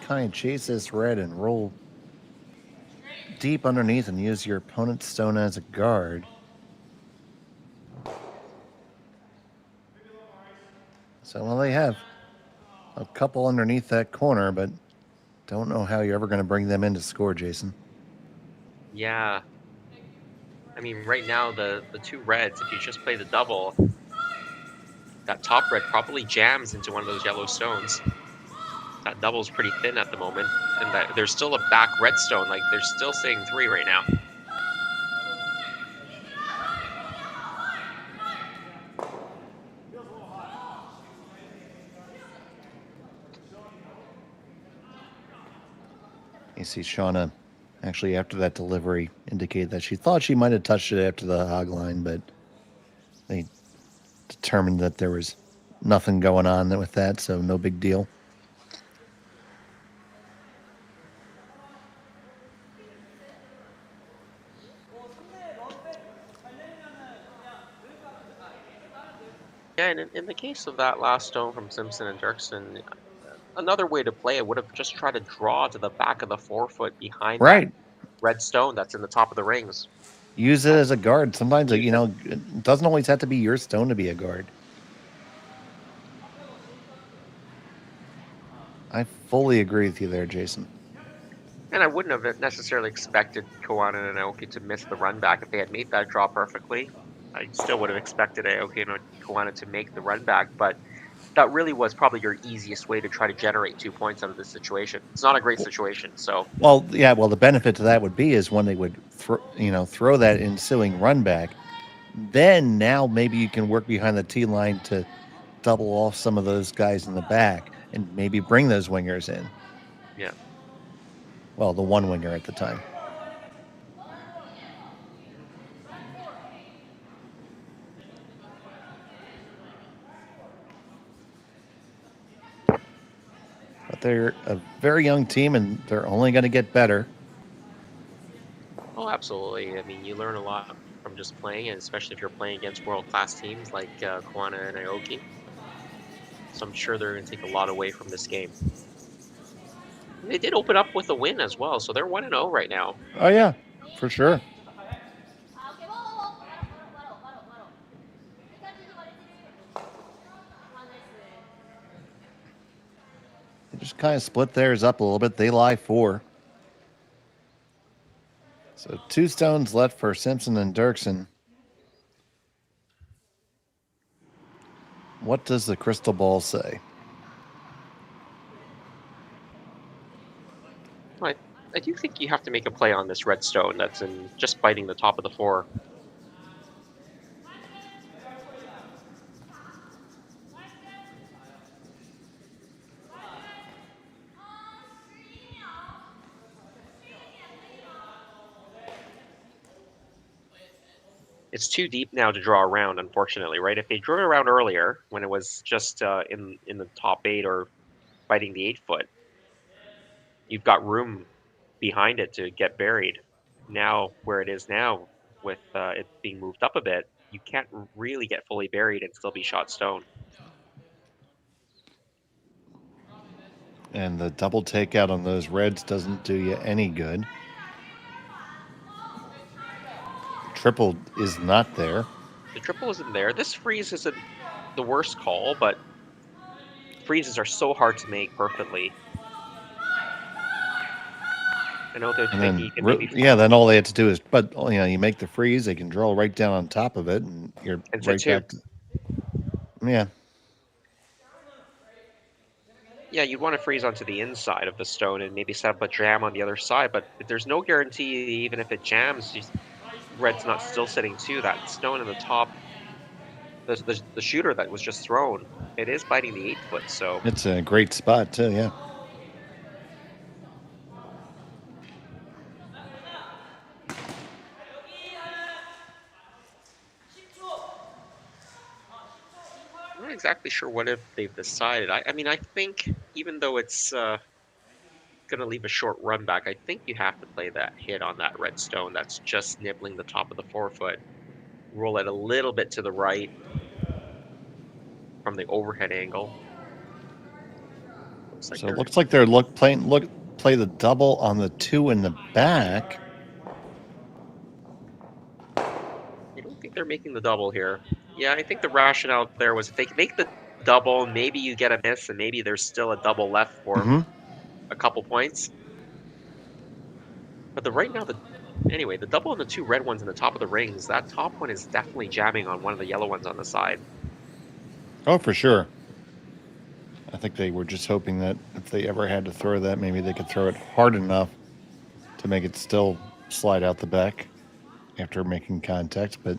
kind of chase this red and roll deep underneath and use your opponent's stone as a guard. So, well, they have a couple underneath that corner, but don't know how you're ever going to bring them in to score, Jason. Yeah. I mean, right now, the 2 reds, if you just play the double, that top red probably jams into one of those yellow stones. That double's pretty thin at the moment, and there's still a back red stone. Like, they're still saying 3 right now. You see Shawna actually after that delivery indicated that she thought she might have touched it after the hog line, but they determined that there was nothing going on with that, so no big deal. Yeah, and in the case of that last stone from Simpson and Derksen, another way to play it would have just tried to draw to the back of the 4-foot behind Right. that red stone that's in the top of the rings. Use it as a guard. Sometimes, it doesn't always have to be your stone to be a guard. I fully agree with you there, Jason. And I wouldn't have necessarily expected Koana and Aoki to miss the run back if they had made that draw perfectly. I still would have expected Aoki and Koana to make the run back, but that really was probably your easiest way to try to generate 2 points out of this situation. It's not a great situation, so. Well, yeah. Well, the benefit to that would be is when they would throw that ensuing run back, then now maybe you can work behind the T line to double off some of those guys in the back and maybe bring those wingers in. Yeah. Well, the one winger at the time. But they're a very young team, and they're only going to get better. Oh, absolutely. I mean, you learn a lot from just playing, and especially if you're playing against world-class teams like Koana and Aoki. So I'm sure they're going to take a lot away from this game. And they did open up with a win as well, so they're 1-0 right now. Oh, yeah, for sure. They just kind of split theirs up a little bit. They lie 4. So 2 stones left for Simpson and Derksen. What does the crystal ball say? I do think you have to make a play on this red stone that's in just biting the top of the 4. It's too deep now to draw around, unfortunately, right? If they drew it around earlier, when it was just in the top 8 or biting the 8-foot, you've got room behind it to get buried. Now, where it is now, with it being moved up a bit, you can't really get fully buried and still be shot stone. And the double takeout on those reds doesn't do you any good. Triple is not there. The triple isn't there. This freeze isn't the worst call, but freezes are so hard to make perfectly. I know they're thinking you can maybe... Yeah, then all they have to do is, but you make the freeze, they can draw right down on top of it, and you're right back to... Yeah. Yeah, you'd want to freeze onto the inside of the stone and maybe set up a jam on the other side, but there's no guarantee even if it jams, red's not still sitting too. That stone in the top, the shooter that was just thrown, it is biting the 8-foot, so... It's a great spot too, yeah. I'm not exactly sure what if they've decided. I mean, I think even though it's going to leave a short run back, I think you have to play that hit on that red stone that's just nibbling the top of the 4-foot. Roll it a little bit to the right from the overhead angle. So it looks like they're play the double on the 2 in the back. I don't think they're making the double here. Yeah, I think the rationale there was if they make the double, maybe you get a miss, and maybe there's still a double left for a couple points. But right now, anyway, the double and the 2 red ones in the top of the rings, that top one is definitely jamming on one of the yellow ones on the side. Oh, for sure. I think they were just hoping that if they ever had to throw that, maybe they could throw it hard enough to make it still slide out the back after making contact, but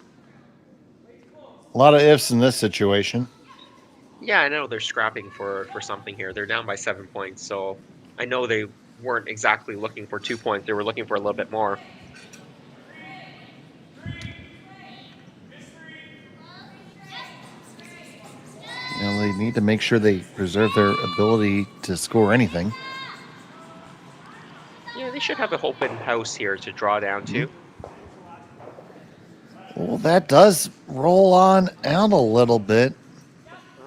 a lot of ifs in this situation. Yeah, I know they're scrapping for something here. They're down by 7 points, so I know they weren't exactly looking for 2 points. They were looking for a little bit more. Now they need to make sure they preserve their ability to score anything. Yeah, they should have an open house here to draw down to. Well, that does roll on out a little bit.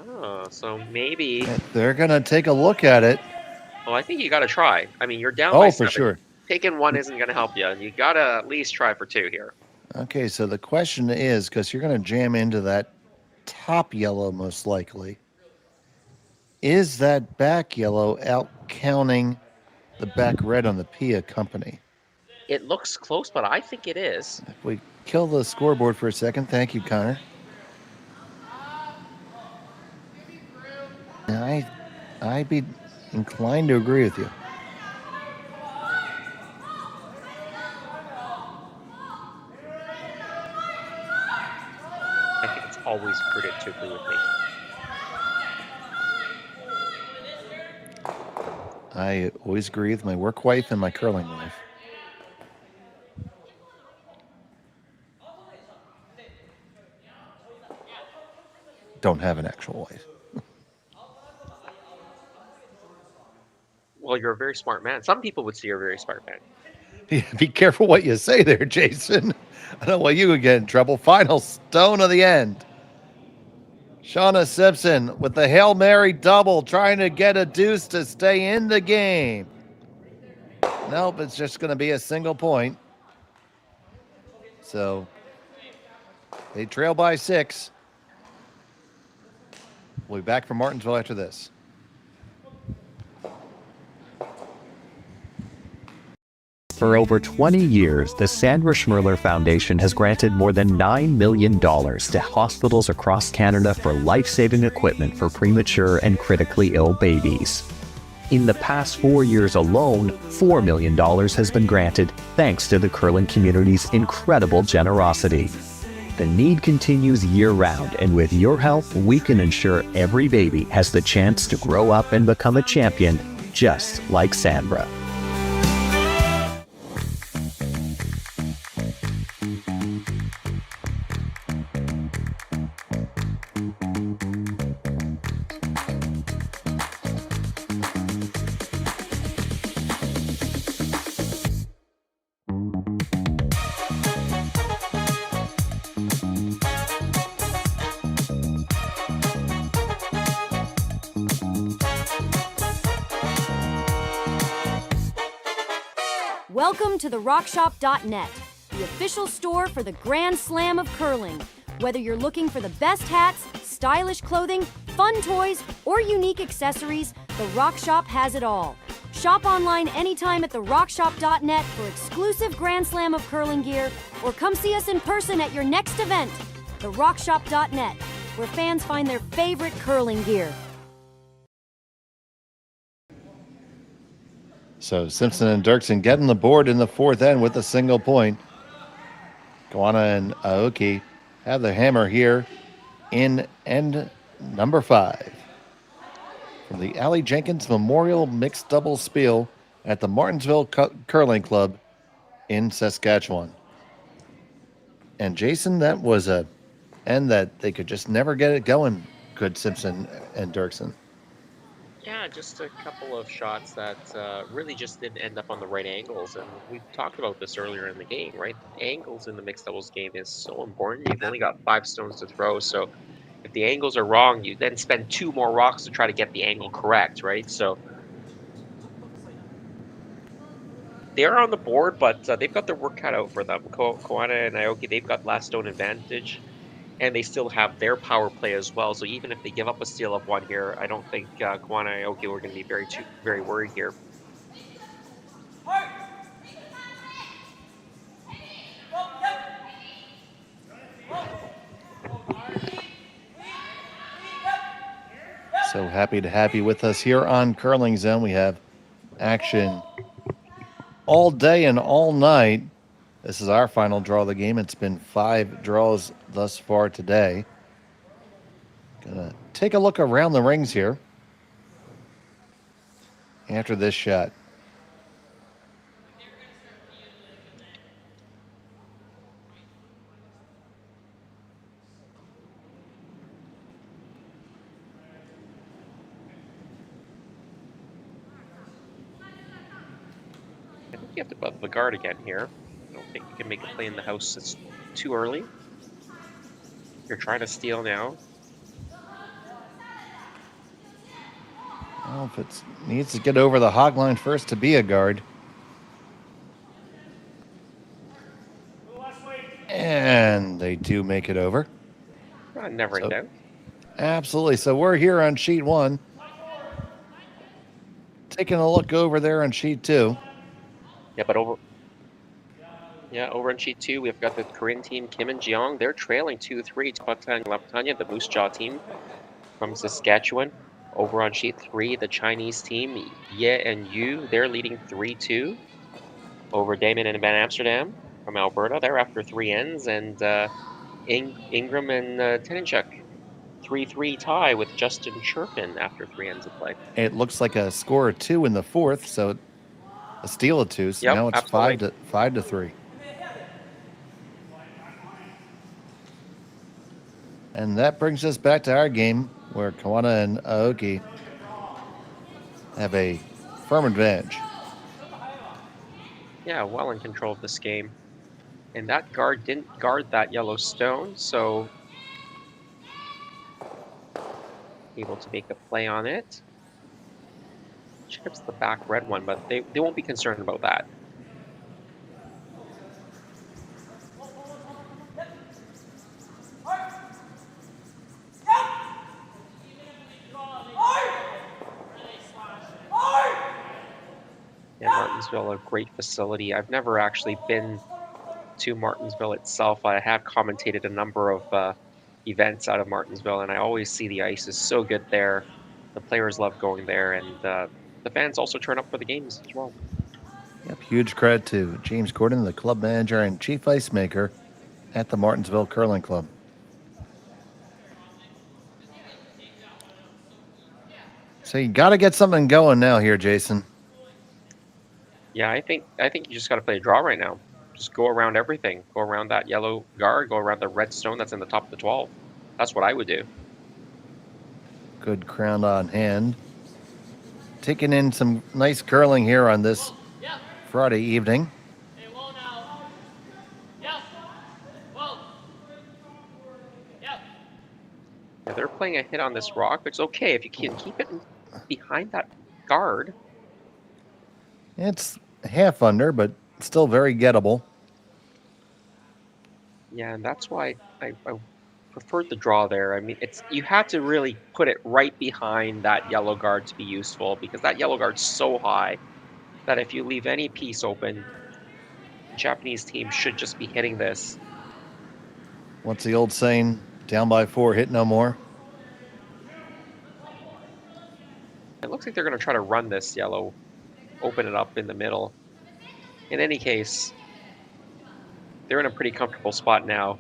Oh, so maybe they're going to take a look at it. Well, I think you got to try. I mean, you're down by 7. For sure. Taking 1 isn't going to help you. You got to at least try for 2 here. Okay, so the question is, because you're going to jam into that top yellow most likely, is that back yellow out counting the back red on the Pia company? It looks close, but I think it is. If we kill the scoreboard for a second, thank you, Connor. I'd be inclined to agree with you. I think it's always prudent to agree with me. I always agree with my work wife and my curling wife. Don't have an actual wife. Well, you're a very smart man. Some people would say you're a very smart man. Yeah, be careful what you say there, Jason. I don't want you to get in trouble. Final stone of the end. Shawna Simpson with the Hail Mary double, trying to get a deuce to stay in the game. Nope, it's just going to be a single point. So they trail by 6. We'll be back from Martensville after this. For over 20 years, the Sandra Schmirler Foundation has granted more than $9 million to hospitals across Canada for life-saving equipment for premature and critically ill babies. In the past 4 years alone, $4 million has been granted thanks to the curling community's incredible generosity. The need continues year-round, and with your help, we can ensure every baby has the chance to grow up and become a champion, just like Sandra. Welcome to the rockshop.net, the official store for the Grand Slam of Curling. Whether you're looking for the best hats, stylish clothing, fun toys, or unique accessories, the Rock Shop has it all. Shop online anytime at therockshop.net for exclusive Grand Slam of Curling gear, or come see us in person at your next event. Therockshop.net, where fans find their favorite curling gear. So Simpson and Derksen getting the board in the fourth end with a single point. Koana and Aoki have the hammer here in end number 5. From the Aly Jenkins Memorial Mixed Doubles Spiel at the Martensville Curling Club in Saskatchewan. And Jason, that was a end that they could just never get it going, could Simpson and Derksen. Yeah, just a couple of shots that really just didn't end up on the right angles. And we talked about this earlier in the game, right? Angles in the mixed doubles game is so important. You've only got 5 stones to throw. So if the angles are wrong, you then spend 2 more rocks to try to get the angle correct, right? So they're on the board, but they've got their work cut out for them. Koana and Aoki, they've got last stone advantage. And they still have their power play as well. So even if they give up a steal of 1 here, I don't think Koana and Aoki were going to be very worried here. So happy to have you with us here on Curling Zone. We have action all day and all night. This is our final draw of the game. It's been 5 draws thus far today. Gonna take a look around the rings here after this shot. I think you have to butt the guard again here. I don't think you can make a play in the house. It's too early. You're trying to steal now. Well, if it needs to get over the hog line first to be a guard. And they do make it over. Never in doubt. Absolutely. So we're here on sheet 1. Taking a look over there on sheet 2. Yeah, but over on sheet 2, we've got the Korean team, Kim and Jeong. They're trailing 2-3 to Patang Laptanya, the Moose Jaw team from Saskatchewan. Over on sheet 3, the Chinese team, Ye and Yu, they're leading 3-2. Over Damon and Ben Amsterdam from Alberta, they're after 3 ends. And Ingram and Teninchuk, 3-3 tie with Justin Chirpin after 3 ends of play. It looks like a score of 2 in the fourth, so a steal of 2. So yep, now it's absolutely. 5-3. And that brings us back to our game, where Koana and Aoki have a firm advantage. Yeah, well in control of this game. And that guard didn't guard that yellow stone, so able to make a play on it. Chips the back red one, but they won't be concerned about that. Yeah, Martensville, a great facility. I've never actually been to Martensville itself. I have commentated a number of events out of Martensville, and I always see the ice is so good there. The players love going there, and the fans also turn up for the games as well. Yep, huge credit to James Gordon, the club manager and chief ice maker at the Martensville Curling Club. So you got to get something going now here, Jason. Yeah, I think you just got to play a draw right now. Just go around everything. Go around that yellow guard. Go around the red stone that's in the top of the 12. That's what I would do. Good crown on hand. Taking in some nice curling here on this Friday evening. Yeah, they're playing a hit on this rock, but it's okay if you can keep it behind that guard. It's half under, but still very gettable. Yeah, and that's why I preferred the draw there. I mean, you had to really put it right behind that yellow guard to be useful, because that yellow guard's so high that if you leave any piece open, the Japanese team should just be hitting this. What's the old saying? Down by 4, hit no more. It looks like they're going to try to run this yellow, open it up in the middle. In any case, they're in a pretty comfortable spot now,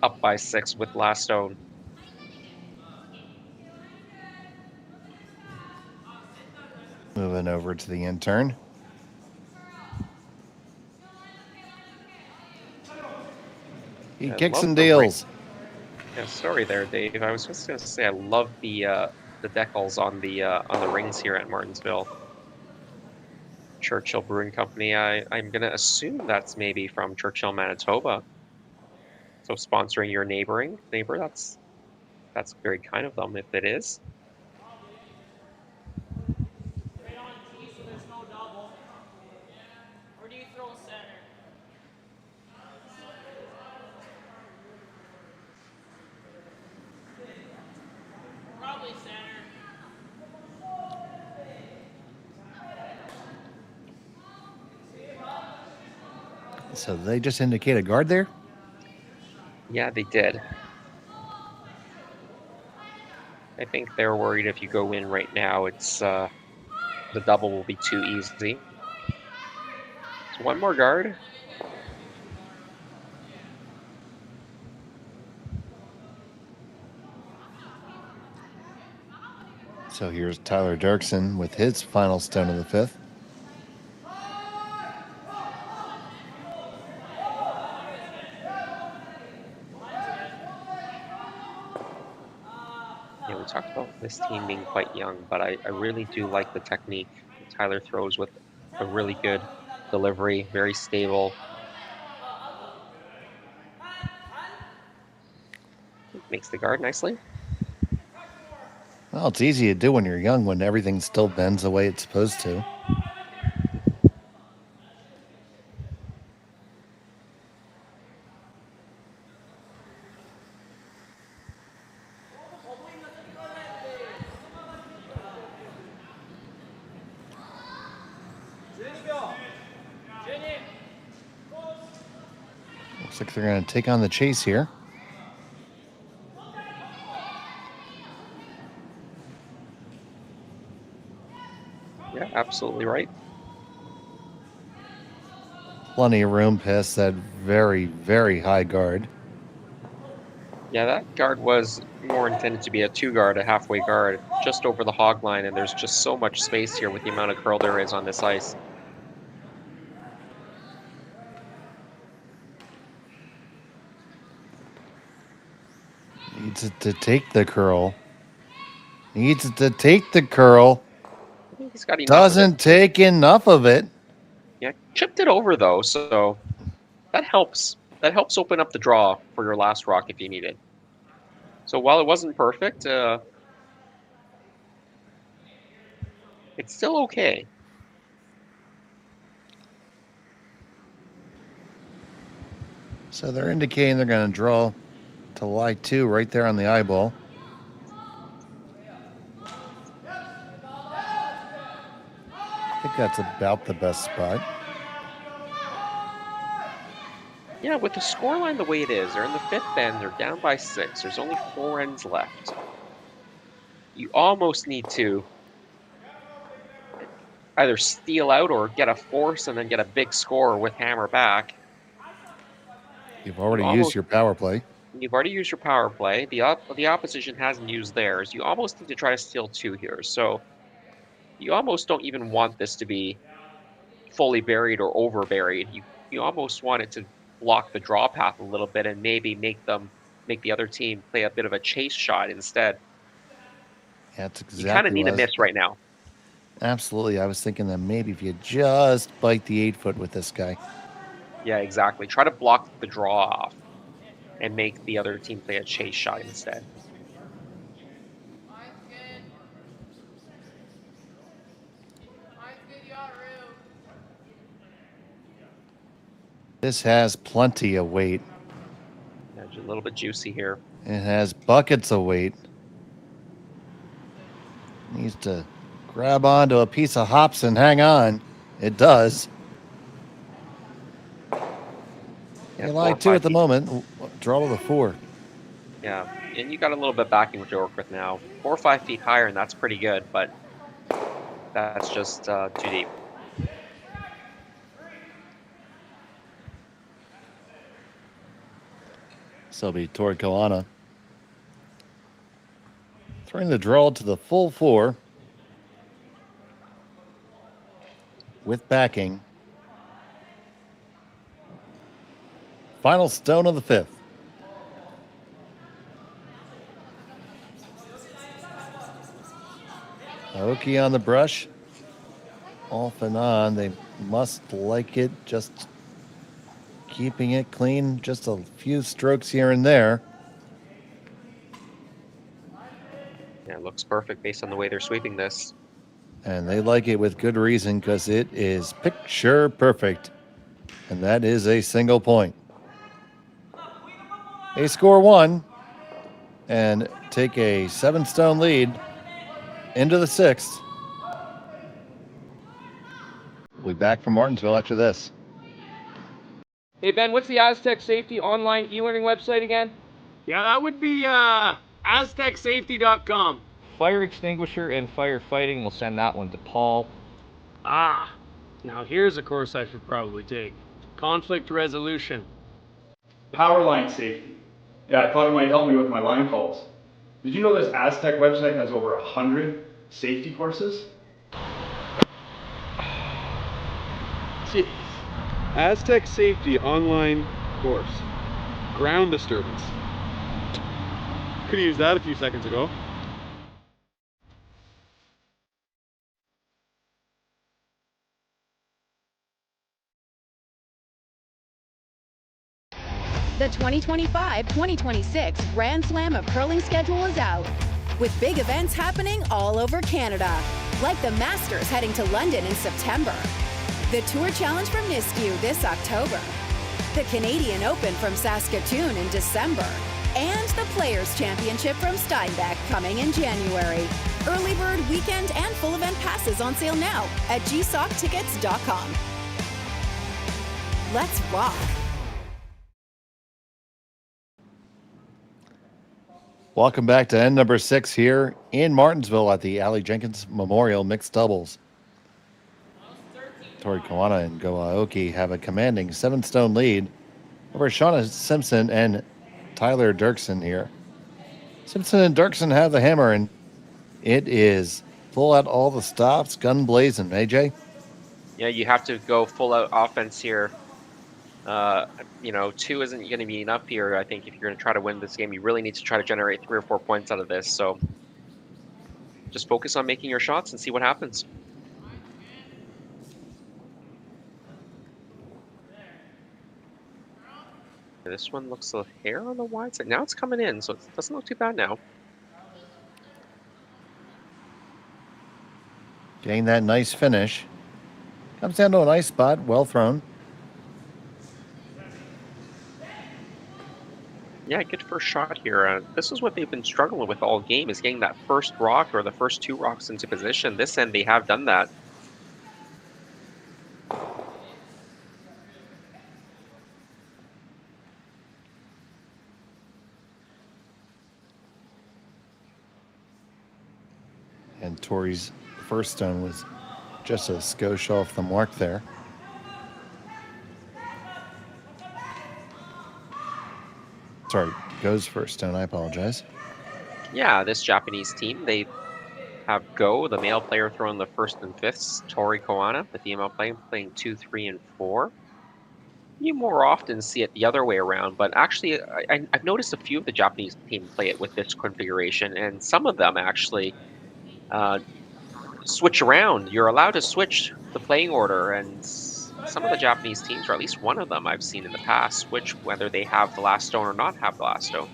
up by 6 with last stone. Moving over to the intern. He kicks and deals. Yeah, sorry there, Dave. I was just going to say I love the decals on the rings here at Martensville. Churchill Brewing Company. I'm going to assume that's maybe from Churchill, Manitoba. So sponsoring your neighbor, that's very kind of them if it is. Right on T, so there's no double. Or do you throw center? Probably center. So they just indicate a guard there? Yeah, they did. I think they're worried if you go in right now, it's the double will be too easy. So one more guard. So here's Tyler Derksen with his final stone of the 5th. Yeah, we talked about this team being quite young, but I really do like the technique Tyler throws with a really good delivery, very stable. Makes the guard nicely. Well, it's easy to do when you're young, when everything still bends the way it's supposed to. Looks like they're going to take on the chase here. Yeah, absolutely right. Plenty of room past that very, very high guard. Yeah, that guard was more intended to be a 2-guard, a halfway guard, just over the hog line, and there's just so much space here with the amount of curl there is on this ice. Needs it to take the curl. Needs it to take the curl. I think he's got enough Doesn't take enough of it. Yeah, chipped it over though, so that helps. That helps open up the draw for your last rock if you need it. So while it wasn't perfect, it's still okay. So they're indicating they're going to draw to lie 2 right there on the eyeball. I think that's about the best spot. Yeah, with the scoreline the way it is, they're in the 5th end, they're down by 6. There's only 4 ends left. You almost need to either steal out or get a force and then get a big score with hammer back. You've already used your power play. You've already used your power play. The opposition hasn't used theirs. You almost need to try to steal 2 here. So you almost don't even want this to be fully buried or over buried. You almost want it to block the draw path a little bit and maybe make the other team play a bit of a chase shot instead. Yeah, that's exactly. You kind of need a miss right now. Absolutely. I was thinking that maybe if you just bite the 8-foot with this guy. Yeah, exactly. Try to block the draw off and make the other team play a chase shot instead. This has plenty of weight. Yeah, a little bit juicy here. It has buckets of weight. Needs to grab onto a piece of hops and hang on. It does. Yeah, You 4 lie or two 5 at the feet. moment. Draw to the 4. Yeah, and you got a little bit backing to work with now. 4 or 5 feet higher, and that's pretty good, but that's just too deep. So it'll be Tori Koana. Throwing the draw to the full 4. With backing. Final stone of the 5th. Aoki on the brush. Off and on. They must like it. Just keeping it clean. Just a few strokes here and there. Yeah, it looks perfect based on the way they're sweeping this. And they like it with good reason because it is picture perfect. And that is a single point. They score 1 and take a 7-stone lead into the 6th. We'll be back from Martensville after this. Hey Ben, what's the Aztec Safety online e-learning website again? Yeah, that would be aztecsafety.com. Fire extinguisher and firefighting. We'll send that one to Paul. Ah, now here's a course I should probably take. Conflict resolution. Power line safety. Yeah, I thought it might help me with my line calls. Did you know this Aztec website has over 100 safety courses? Jeez. Aztec Safety online course. Ground disturbance. Could have used that a few seconds ago. The 2025-2026 Grand Slam of Curling schedule is out, with big events happening all over Canada, like the Masters heading to London in September, the Tour Challenge from Nisku this October, the Canadian Open from Saskatchewan in December, and the Players' Championship from Steinbeck coming in January. Early bird weekend and full event passes on sale now at gsoctickets.com. Let's rock! Welcome back to end number 6 here in Martensville at the Aly Jenkins Memorial Mixed Doubles. Tori Koana and Aoki have a commanding 7-stone lead over Shawna Simpson and Tyler Derksen here. Simpson and Derksen have the hammer, and it is full out all the stops, gun blazing. AJ? Yeah, you have to go full out offense here. 2 isn't going to be enough here. I think if you're going to try to win this game, you really need to try to generate 3 or 4 points out of this. So just focus on making your shots and see what happens. This one looks a hair on the wide side. Now it's coming in, so it doesn't look too bad now. Getting that nice finish. Comes down to a nice spot, well thrown. Yeah, good first shot here. This is what they've been struggling with all game, is getting that first rock or the first 2 rocks into position. This end, they have done that. And Tori's first stone was just a skosh off the mark there. Sorry, Go's first stone, I apologize. Yeah, this Japanese team, they have Go, the male player, throwing the first and fifths. Tori Koana, the female player, playing 2, 3, and 4. You more often see it the other way around, but actually I've noticed a few of the Japanese team play it with this configuration, and some of them actually switch around. You're allowed to switch the playing order, and some of the Japanese teams, or at least one of them I've seen in the past, switch whether they have the last stone or not have the last stone.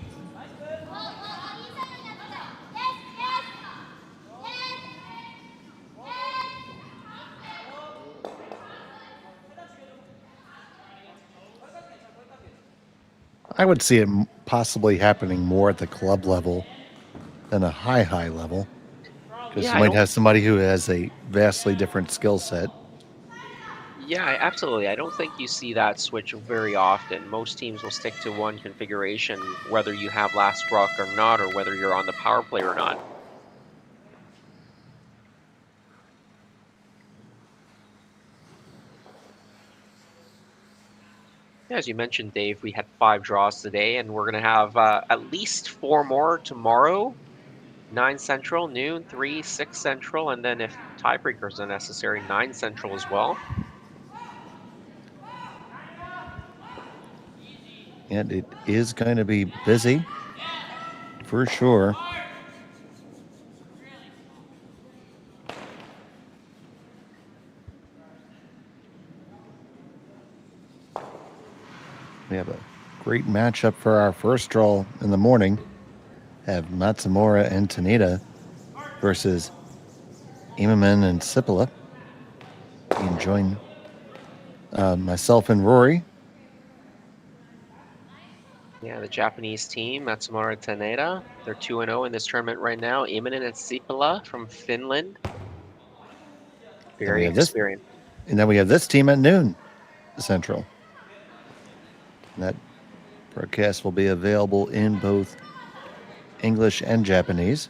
I would see it possibly happening more at the club level than a high level. Because Yeah, you I might don't. have somebody who has a vastly different skill set. Yeah, absolutely. I don't think you see that switch very often. Most teams will stick to one configuration, whether you have last rock or not, or whether you're on the power play or not. Yeah, as you mentioned, Dave, we had 5 draws today, and we're going to have at least 4 more tomorrow. 9 Central, noon, 3, 6 Central, and then if tiebreakers are necessary, 9 Central as well. And it is going to be busy for sure. We have a great matchup for our first draw in the morning. Have Matsumura and Taneda versus Imamen and Sipila. You can join myself and Rory. Yeah, the Japanese team, Matsumura Taneda, they're 2-0 in this tournament right now. Immonen and Sipila from Finland. Very experienced. And then we have this team at noon Central. And that broadcast will be available in both English and Japanese.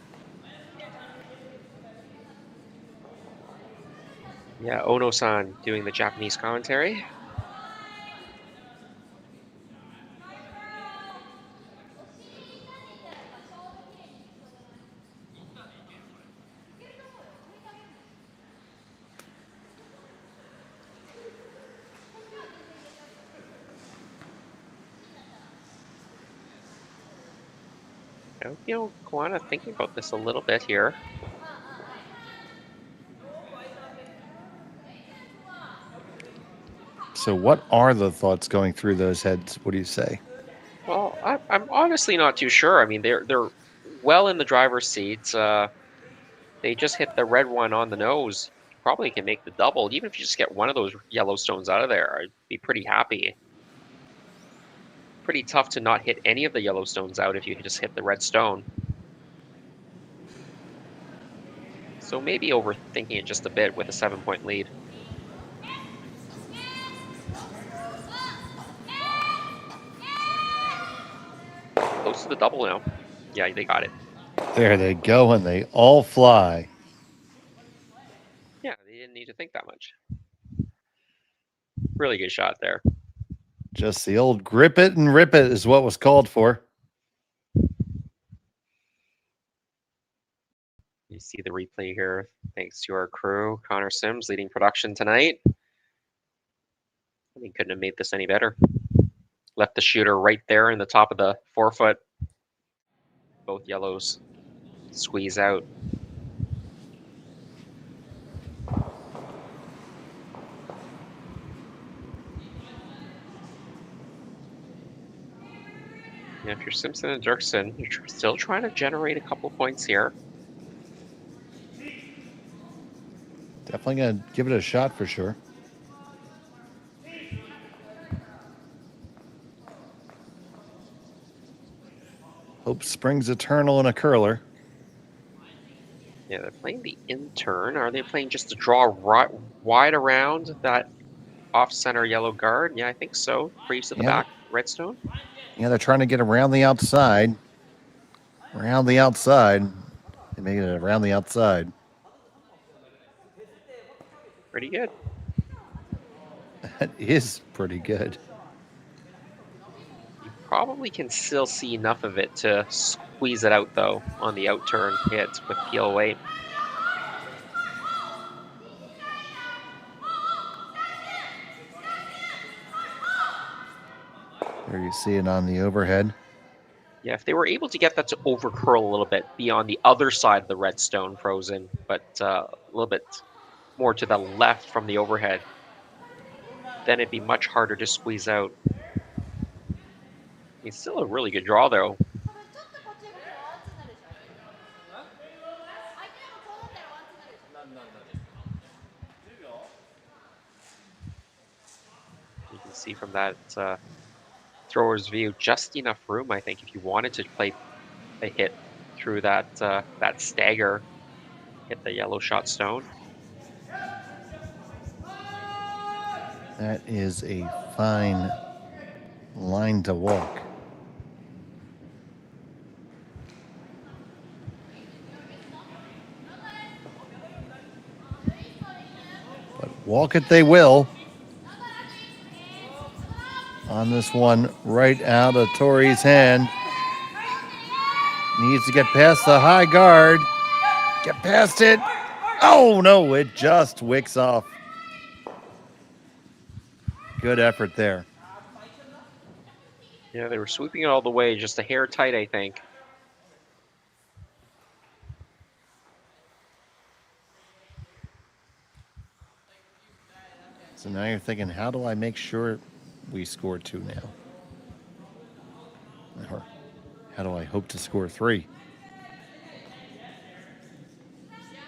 Yeah, Ono-san doing the Japanese commentary. Koana thinking about this a little bit here. So what are the thoughts going through those heads? What do you say? Well, I'm honestly not too sure. I mean, they're well in the driver's seat. They just hit the red one on the nose. Probably can make the double. Even if you just get one of those Yellowstones out of there, I'd be pretty happy. Pretty tough to not hit any of the Yellowstones out if you just hit the red stone. So maybe overthinking it just a bit with a 7-point lead. Close to the double now. Yeah, they got it. There they go, and they all fly. Yeah, they didn't need to think that much. Really good shot there. Just the old grip it and rip it is what was called for. You see the replay here. Thanks to our crew, Connor Sims leading production tonight. I think couldn't have made this any better. Left the shooter right there in the top of the forefoot. Both yellows squeeze out. Yeah, if you're Simpson and Derksen, you're still trying to generate a couple points here. Definitely going to give it a shot for sure. Hope springs eternal in a curler. Yeah, they're playing the intern. Are they playing just to draw right, wide around that off-center yellow guard? Yeah, I think so. Creeps to the back, redstone. Yeah, they're trying to get around the outside. Around the outside. They made it around the outside. Pretty good. That is pretty good. You probably can still see enough of it to squeeze it out, though, on the out-turn hit with peel weight. There you see it on the overhead. Yeah, if they were able to get that to over-curl a little bit, be on the other side of the redstone frozen, but a little bit more to the left from the overhead, then it'd be much harder to squeeze out. It's still a really good draw, though. You can see from that thrower's view, just enough room, I think, if you wanted to play a hit through that that stagger, hit the yellow shot stone. That is a fine line to walk. But walk it they will. On this one, right out of Tori's hand. Needs to get past the high guard. Get past it. Oh, no, it just wicks off. Good effort there. Yeah, they were sweeping it all the way, just a hair tight, I think. So now you're thinking, how do I make sure we score 2 now? Or how do I hope to score 3?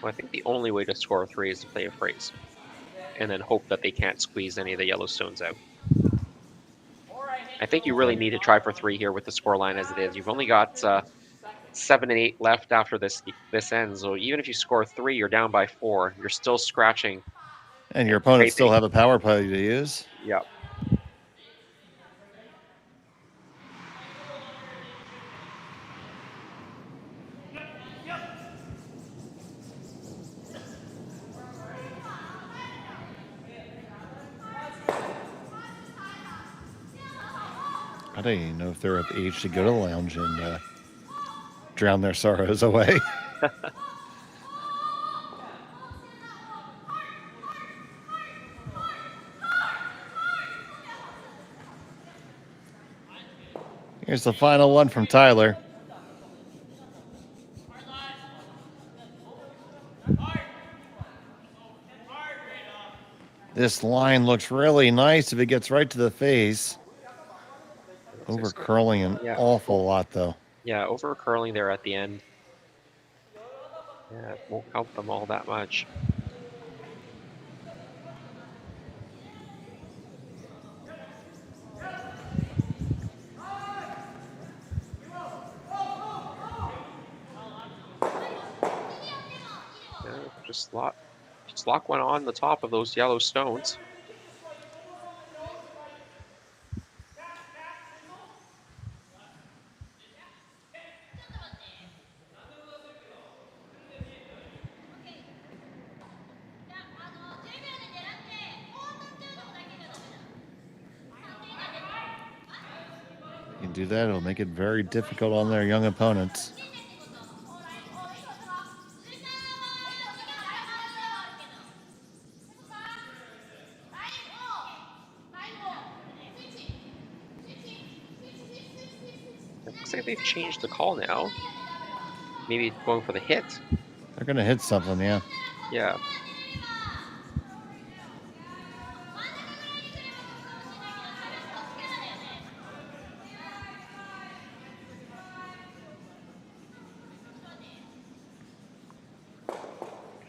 Well, I think the only way to score 3 is to play a phrase, and then hope that they can't squeeze any of the yellow stones out. I think you really need to try for 3 here with the scoreline as it is. You've only got 7 and 8 left after this ends, so even if you score 3, you're down by 4. You're still scratching. And your opponents still have a power play to use. Yep. I don't even know if they're of age to go to the lounge and drown their sorrows away. Here's the final one from Tyler. This line looks really nice if it gets right to the face. Over curling an awful lot, though. Yeah, over curling there at the end. Yeah, it won't help them all that much. Yeah, just lock one on the top of those yellow stones. You can do that, it'll make it very difficult on their young opponents. Looks like they've changed the call now. Maybe going for the hit. They're going to hit something, yeah. Yeah.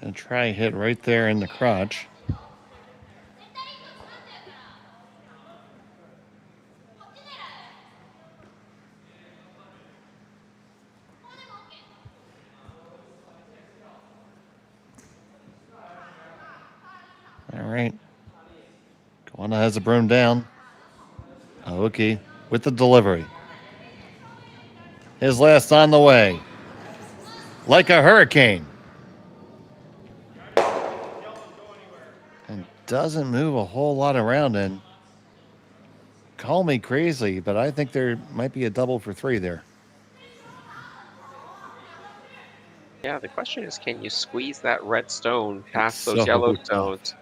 Gonna try a hit right there in the crotch. All right. Koana has a broom down. Aoki with the delivery. His last on the way. Like a hurricane. And doesn't move a whole lot around. And call me crazy, but I think there might be a double for 3 there. Yeah, the question is, can you squeeze that red stone past those yellow stones?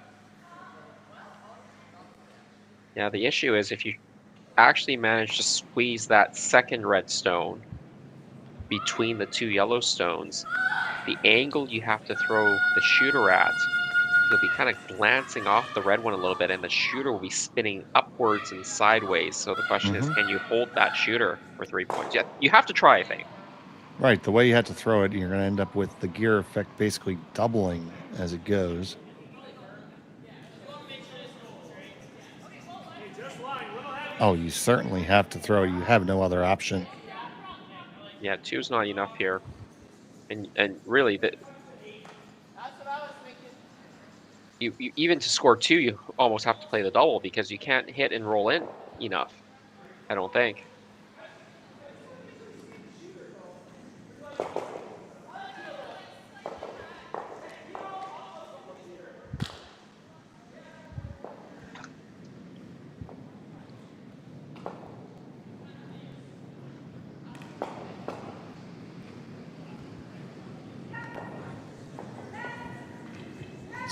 Yeah, the issue is if you actually manage to squeeze that second red stone between the 2 yellow stones, the angle you have to throw the shooter at, you'll be kind of glancing off the red one a little bit, and the shooter will be spinning upwards and sideways. So the question is, can you hold that shooter for 3 points? Yeah, you have to try, I think. Right, the way you have to throw it, you're going to end up with the gear effect basically doubling as it goes. Oh, you certainly have to throw. You have no other option. Yeah, two's not enough here. And really, you even to score two, you almost have to play the double because you can't hit and roll in enough, I don't think.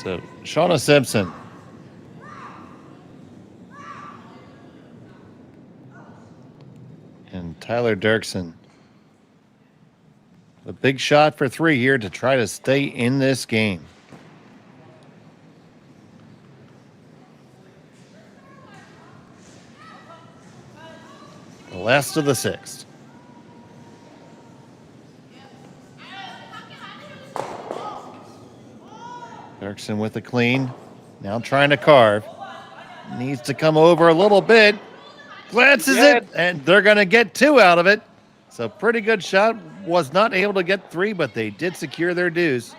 So, Shawna Simpson. And Tyler Derksen. A big shot for three here to try to stay in this game. The last of the sixth. Derksen with a clean. Now trying to carve. Needs to come over a little bit. Glances it, and they're going to get two out of it. So pretty good shot. Was not able to get three, but they did secure their dues.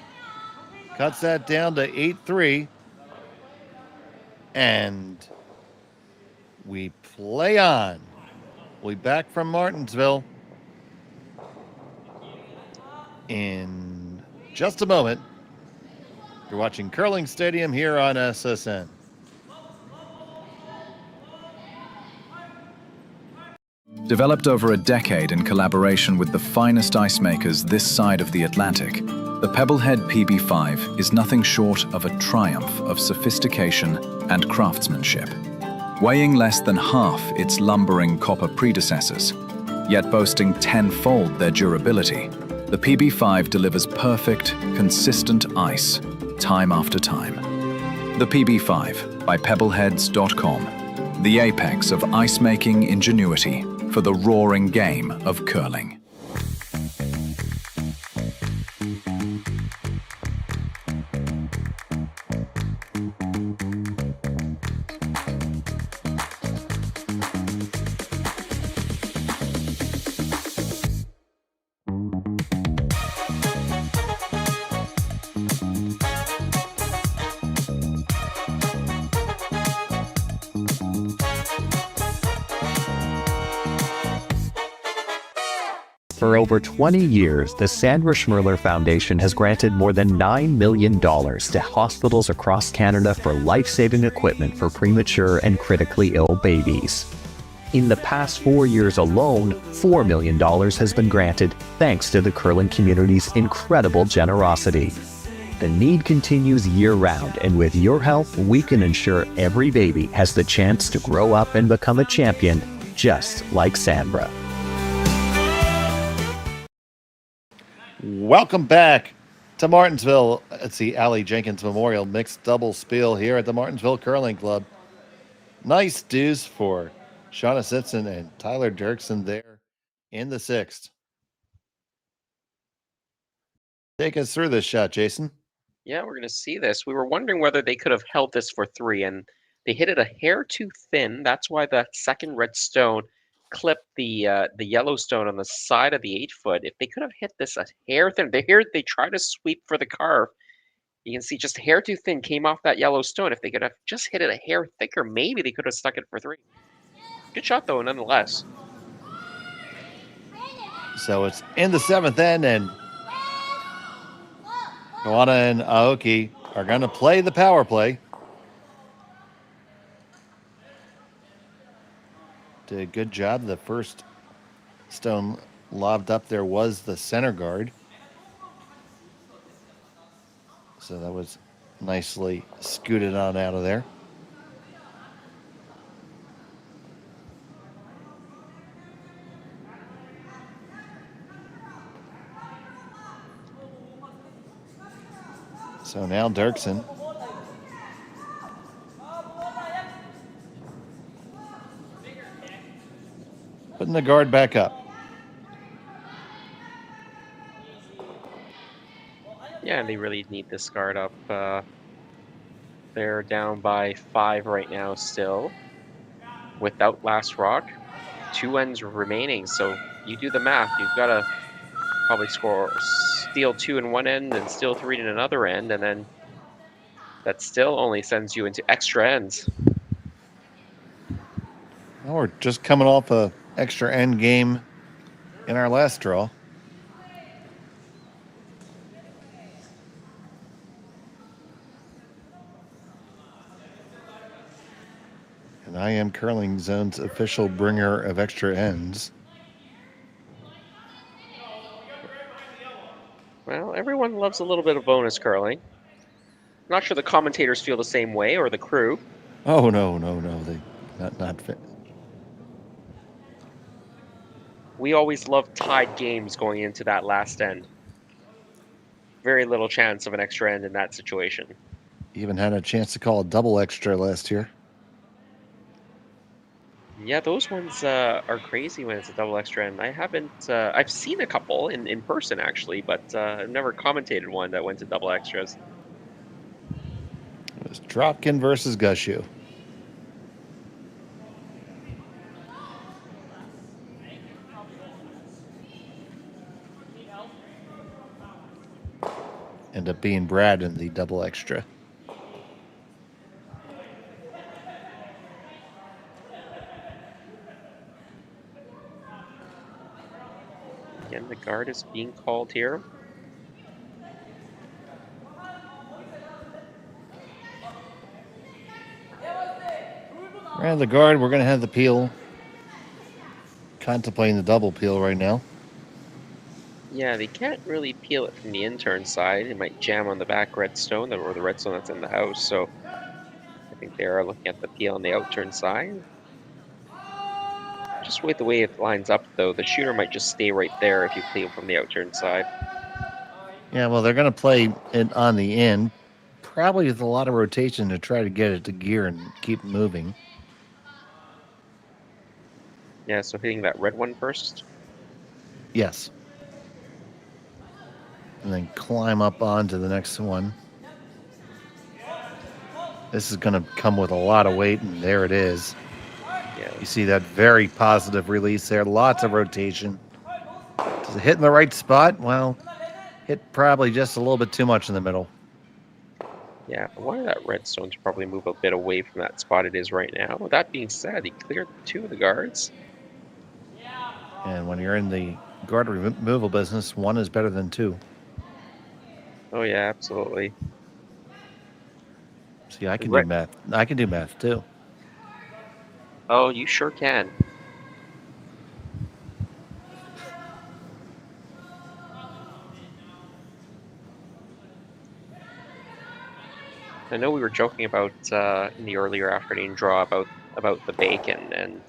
Cuts that down to 8-3. And we play on. We'll be back from Martensville in just a moment. You're watching Curling Stadium here on SSN. Developed over a decade in collaboration with the finest ice makers this side of the Atlantic, the Pebblehead PB5 is nothing short of a triumph of sophistication and craftsmanship. Weighing less than half its lumbering copper predecessors, yet boasting tenfold their durability, the PB5 delivers perfect, consistent ice, time after time. The PB5 by Pebbleheads.com, the apex of ice-making ingenuity for the roaring game of curling. For over 20 years, the Sandra Schmirler Foundation has granted more than $9 million to hospitals across Canada for life-saving equipment for premature and critically ill babies. In the past 4 years alone, $4 million has been granted thanks to the curling community's incredible generosity. The need continues year-round, and with your help, we can ensure every baby has the chance to grow up and become a champion, just like Sandra. Welcome back to Martensville. It's the Aly Jenkins Memorial Mixed Double Spiel here at the Martensville Curling Club. Nice dues for Shawna Simpson and Tyler Derksen there in the sixth. Take us through this shot, Jason. Yeah, we're going to see this. We were wondering whether they could have held this for three, and they hit it a hair too thin. That's why the second red stone clipped the yellow stone on the side of the 8-foot. If they could have hit this a hair thin, they try to sweep for the carve. You can see just a hair too thin came off that yellow stone. If they could have just hit it a hair thicker, maybe they could have stuck it for three. Good shot, though, nonetheless. So it's in the seventh end, and Koana and Aoki are going to play the power play. Did a good job. The first stone lobbed up there was the center guard. So that was nicely scooted on out of there. So now Derksen. Putting the guard back up. Yeah, they really need this guard up. They're down by 5 right now still. without last rock. 2 ends remaining, so you do the math. You've got to probably steal 2 in one end and steal 3 in another end, and then that still only sends you into extra ends. Well, we're just coming off a extra end game in our last draw. And I am Curling Zone's official bringer of extra ends. Well, everyone loves a little bit of bonus curling. Not sure the commentators feel the same way, or the crew. Oh, no. They not fit. We always love tied games going into that last end. Very little chance of an extra end in that situation. Even had a chance to call a double extra last year. Yeah, those ones are crazy when it's a double extra end. I haven't... I've seen a couple in person, actually, but I've never commentated one that went to double extras. It was Dropkin versus Gushu. End up being Brad in the double extra. Again, the guard is being called here. Around the guard, we're going to have the peel. Contemplating the double peel right now. Yeah, they can't really peel it from the intern side. It might jam on the back redstone, or the redstone that's in the house. So I think they are looking at the peel on the outturn side. Just with the way it lines up, though, the shooter might just stay right there if you peel from the outturn side. Yeah, well, they're going to play it on the end, probably with a lot of rotation to try to get it to gear and keep moving. Yeah, so hitting that red one first. Yes. And then climb up onto the next one. This is going to come with a lot of weight, and there it is. Yeah. You see that very positive release there. Lots of rotation. Does it hit in the right spot? Well, hit probably just a little bit too much in the middle. Yeah, I wanted that redstone to probably move a bit away from that spot it is right now. With that being said, he cleared 2 of the guards. And when you're in the guard removal business, 1 is better than 2. Oh yeah, absolutely. See, I can do math. I can do math too. Oh, you sure can. I know we were joking about in the earlier afternoon draw about the bacon, and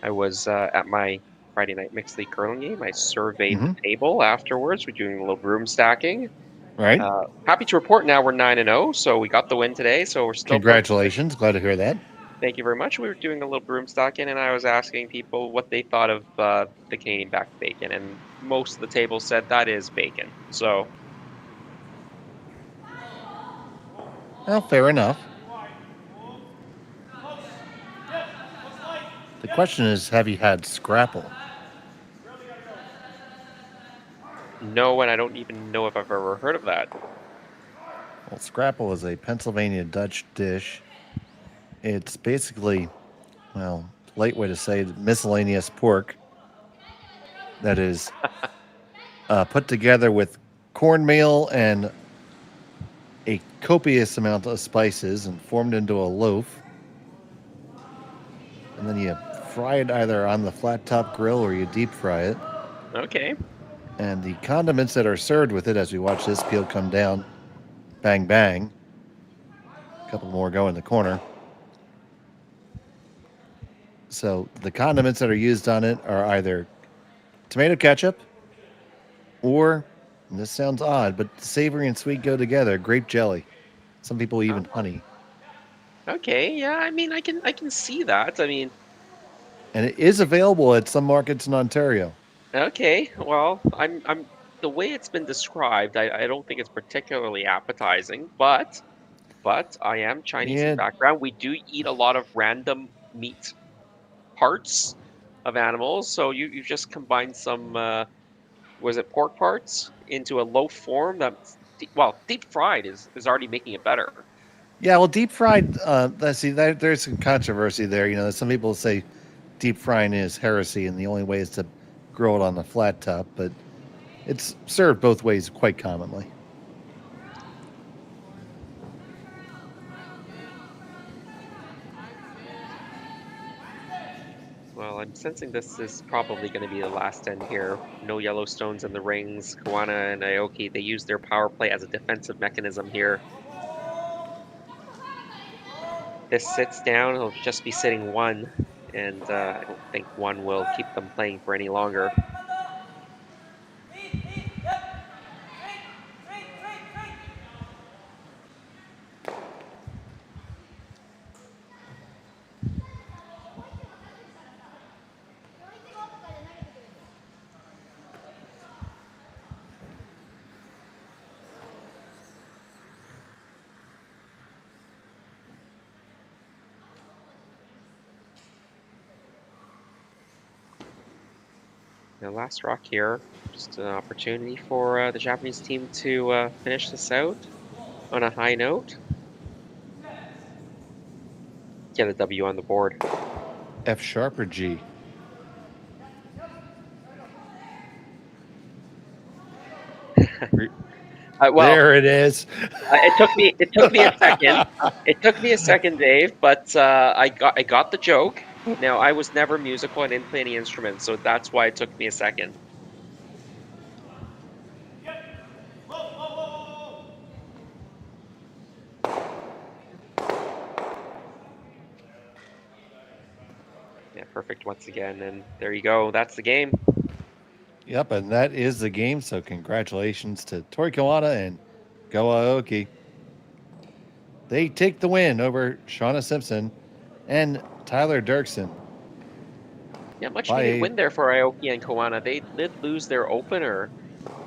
I was at my Friday night mixed league curling game. I surveyed the table afterwards. We're doing a little broom stacking. Right. Happy to report now we're 9-0, so we got the win today. So we're still. Congratulations! Glad to hear that. Thank you very much. We were doing a little broom stacking, and I was asking people what they thought of the Canadian backed bacon, and most of the table said that is bacon. So. Well, fair enough. The question is, have you had scrapple? No, and I don't even know if I've ever heard of that. Well, scrapple is a Pennsylvania Dutch dish. It's basically, well, light way to say miscellaneous pork that is put together with cornmeal and a copious amount of spices and formed into a loaf. And then you fry it either on the flat top grill or you deep fry it. Okay. And the condiments that are served with it, as we watch this peel come down, bang, bang. A couple more go in the corner. So the condiments that are used on it are either tomato ketchup or, and this sounds odd, but savory and sweet go together, grape jelly. Some people even honey. Okay, yeah, I mean, I can see that. I mean, and it is available at some markets in Ontario. Okay, well, I'm the way it's been described, I don't think it's particularly appetizing, but I am Chinese in background. We do eat a lot of random meat parts of animals. So you just combine some, was it pork parts into a loaf form that's, deep fried is already making it better. Yeah, well, deep fried. Let's see, there's some controversy there. You know, some people say deep frying is heresy, and the only way is to grill it on the flat top. But it's served both ways quite commonly. Well, I'm sensing this is probably going to be the last end here. No Yellowstones in the rings. Koana and Aoki, they use their power play as a defensive mechanism here. This sits down, he'll just be sitting one, and I don't think one will keep them playing for any longer. The last rock here, just an opportunity for the Japanese team to finish this out on a high note. Get a W on the board. F sharp or G? Well, there it is. It took me a second. It took me a second, Dave, but I got the joke. Now, I was never musical and didn't play any instruments, so that's why it took me a second. Yeah, perfect once again, and there you go. That's the game. Yep, and that is the game. So congratulations to Tori Koana and Go Aoki. They take the win over Shawna Simpson and Tyler Derksen. Yeah, much needed win there for Aoki and Koana. They did lose their opener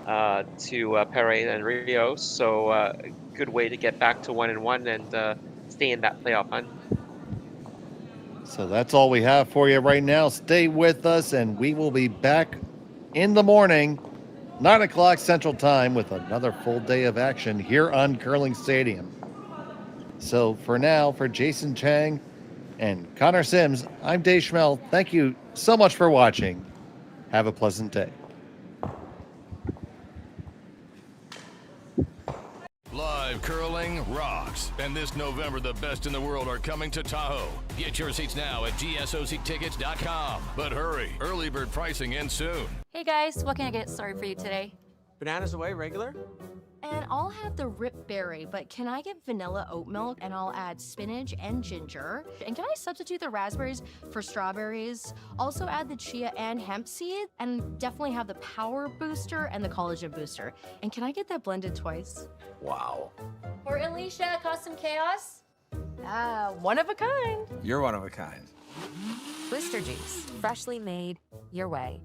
to Perez and Rios, so good way to get back to 1-1 and stay in that playoff hunt. So that's all we have for you right now. Stay with us, and we will be back in the morning, 9 o'clock Central Time, with another full day of action here on Curling Stadium. So for now, for Jason Chang and Connor Sims, I'm Dave Schmel. Thank you so much for watching. Have a pleasant day. Live curling rocks. And this November, the best in the world are coming to Tahoe. Get your seats now at gsoctickets.com. But hurry, early bird pricing ends soon. Hey guys, what can I get started for you today? Bananas away, regular? And I'll have the Rip Berry, but can I get vanilla oat milk and I'll add spinach and ginger? And can I substitute the raspberries for strawberries? Also add the chia and hemp seed, and definitely have the power booster and the collagen booster. And can I get that blended twice? Wow. For Alicia, Custom Chaos? One of a kind. You're one of a kind. Booster juice, freshly made your way.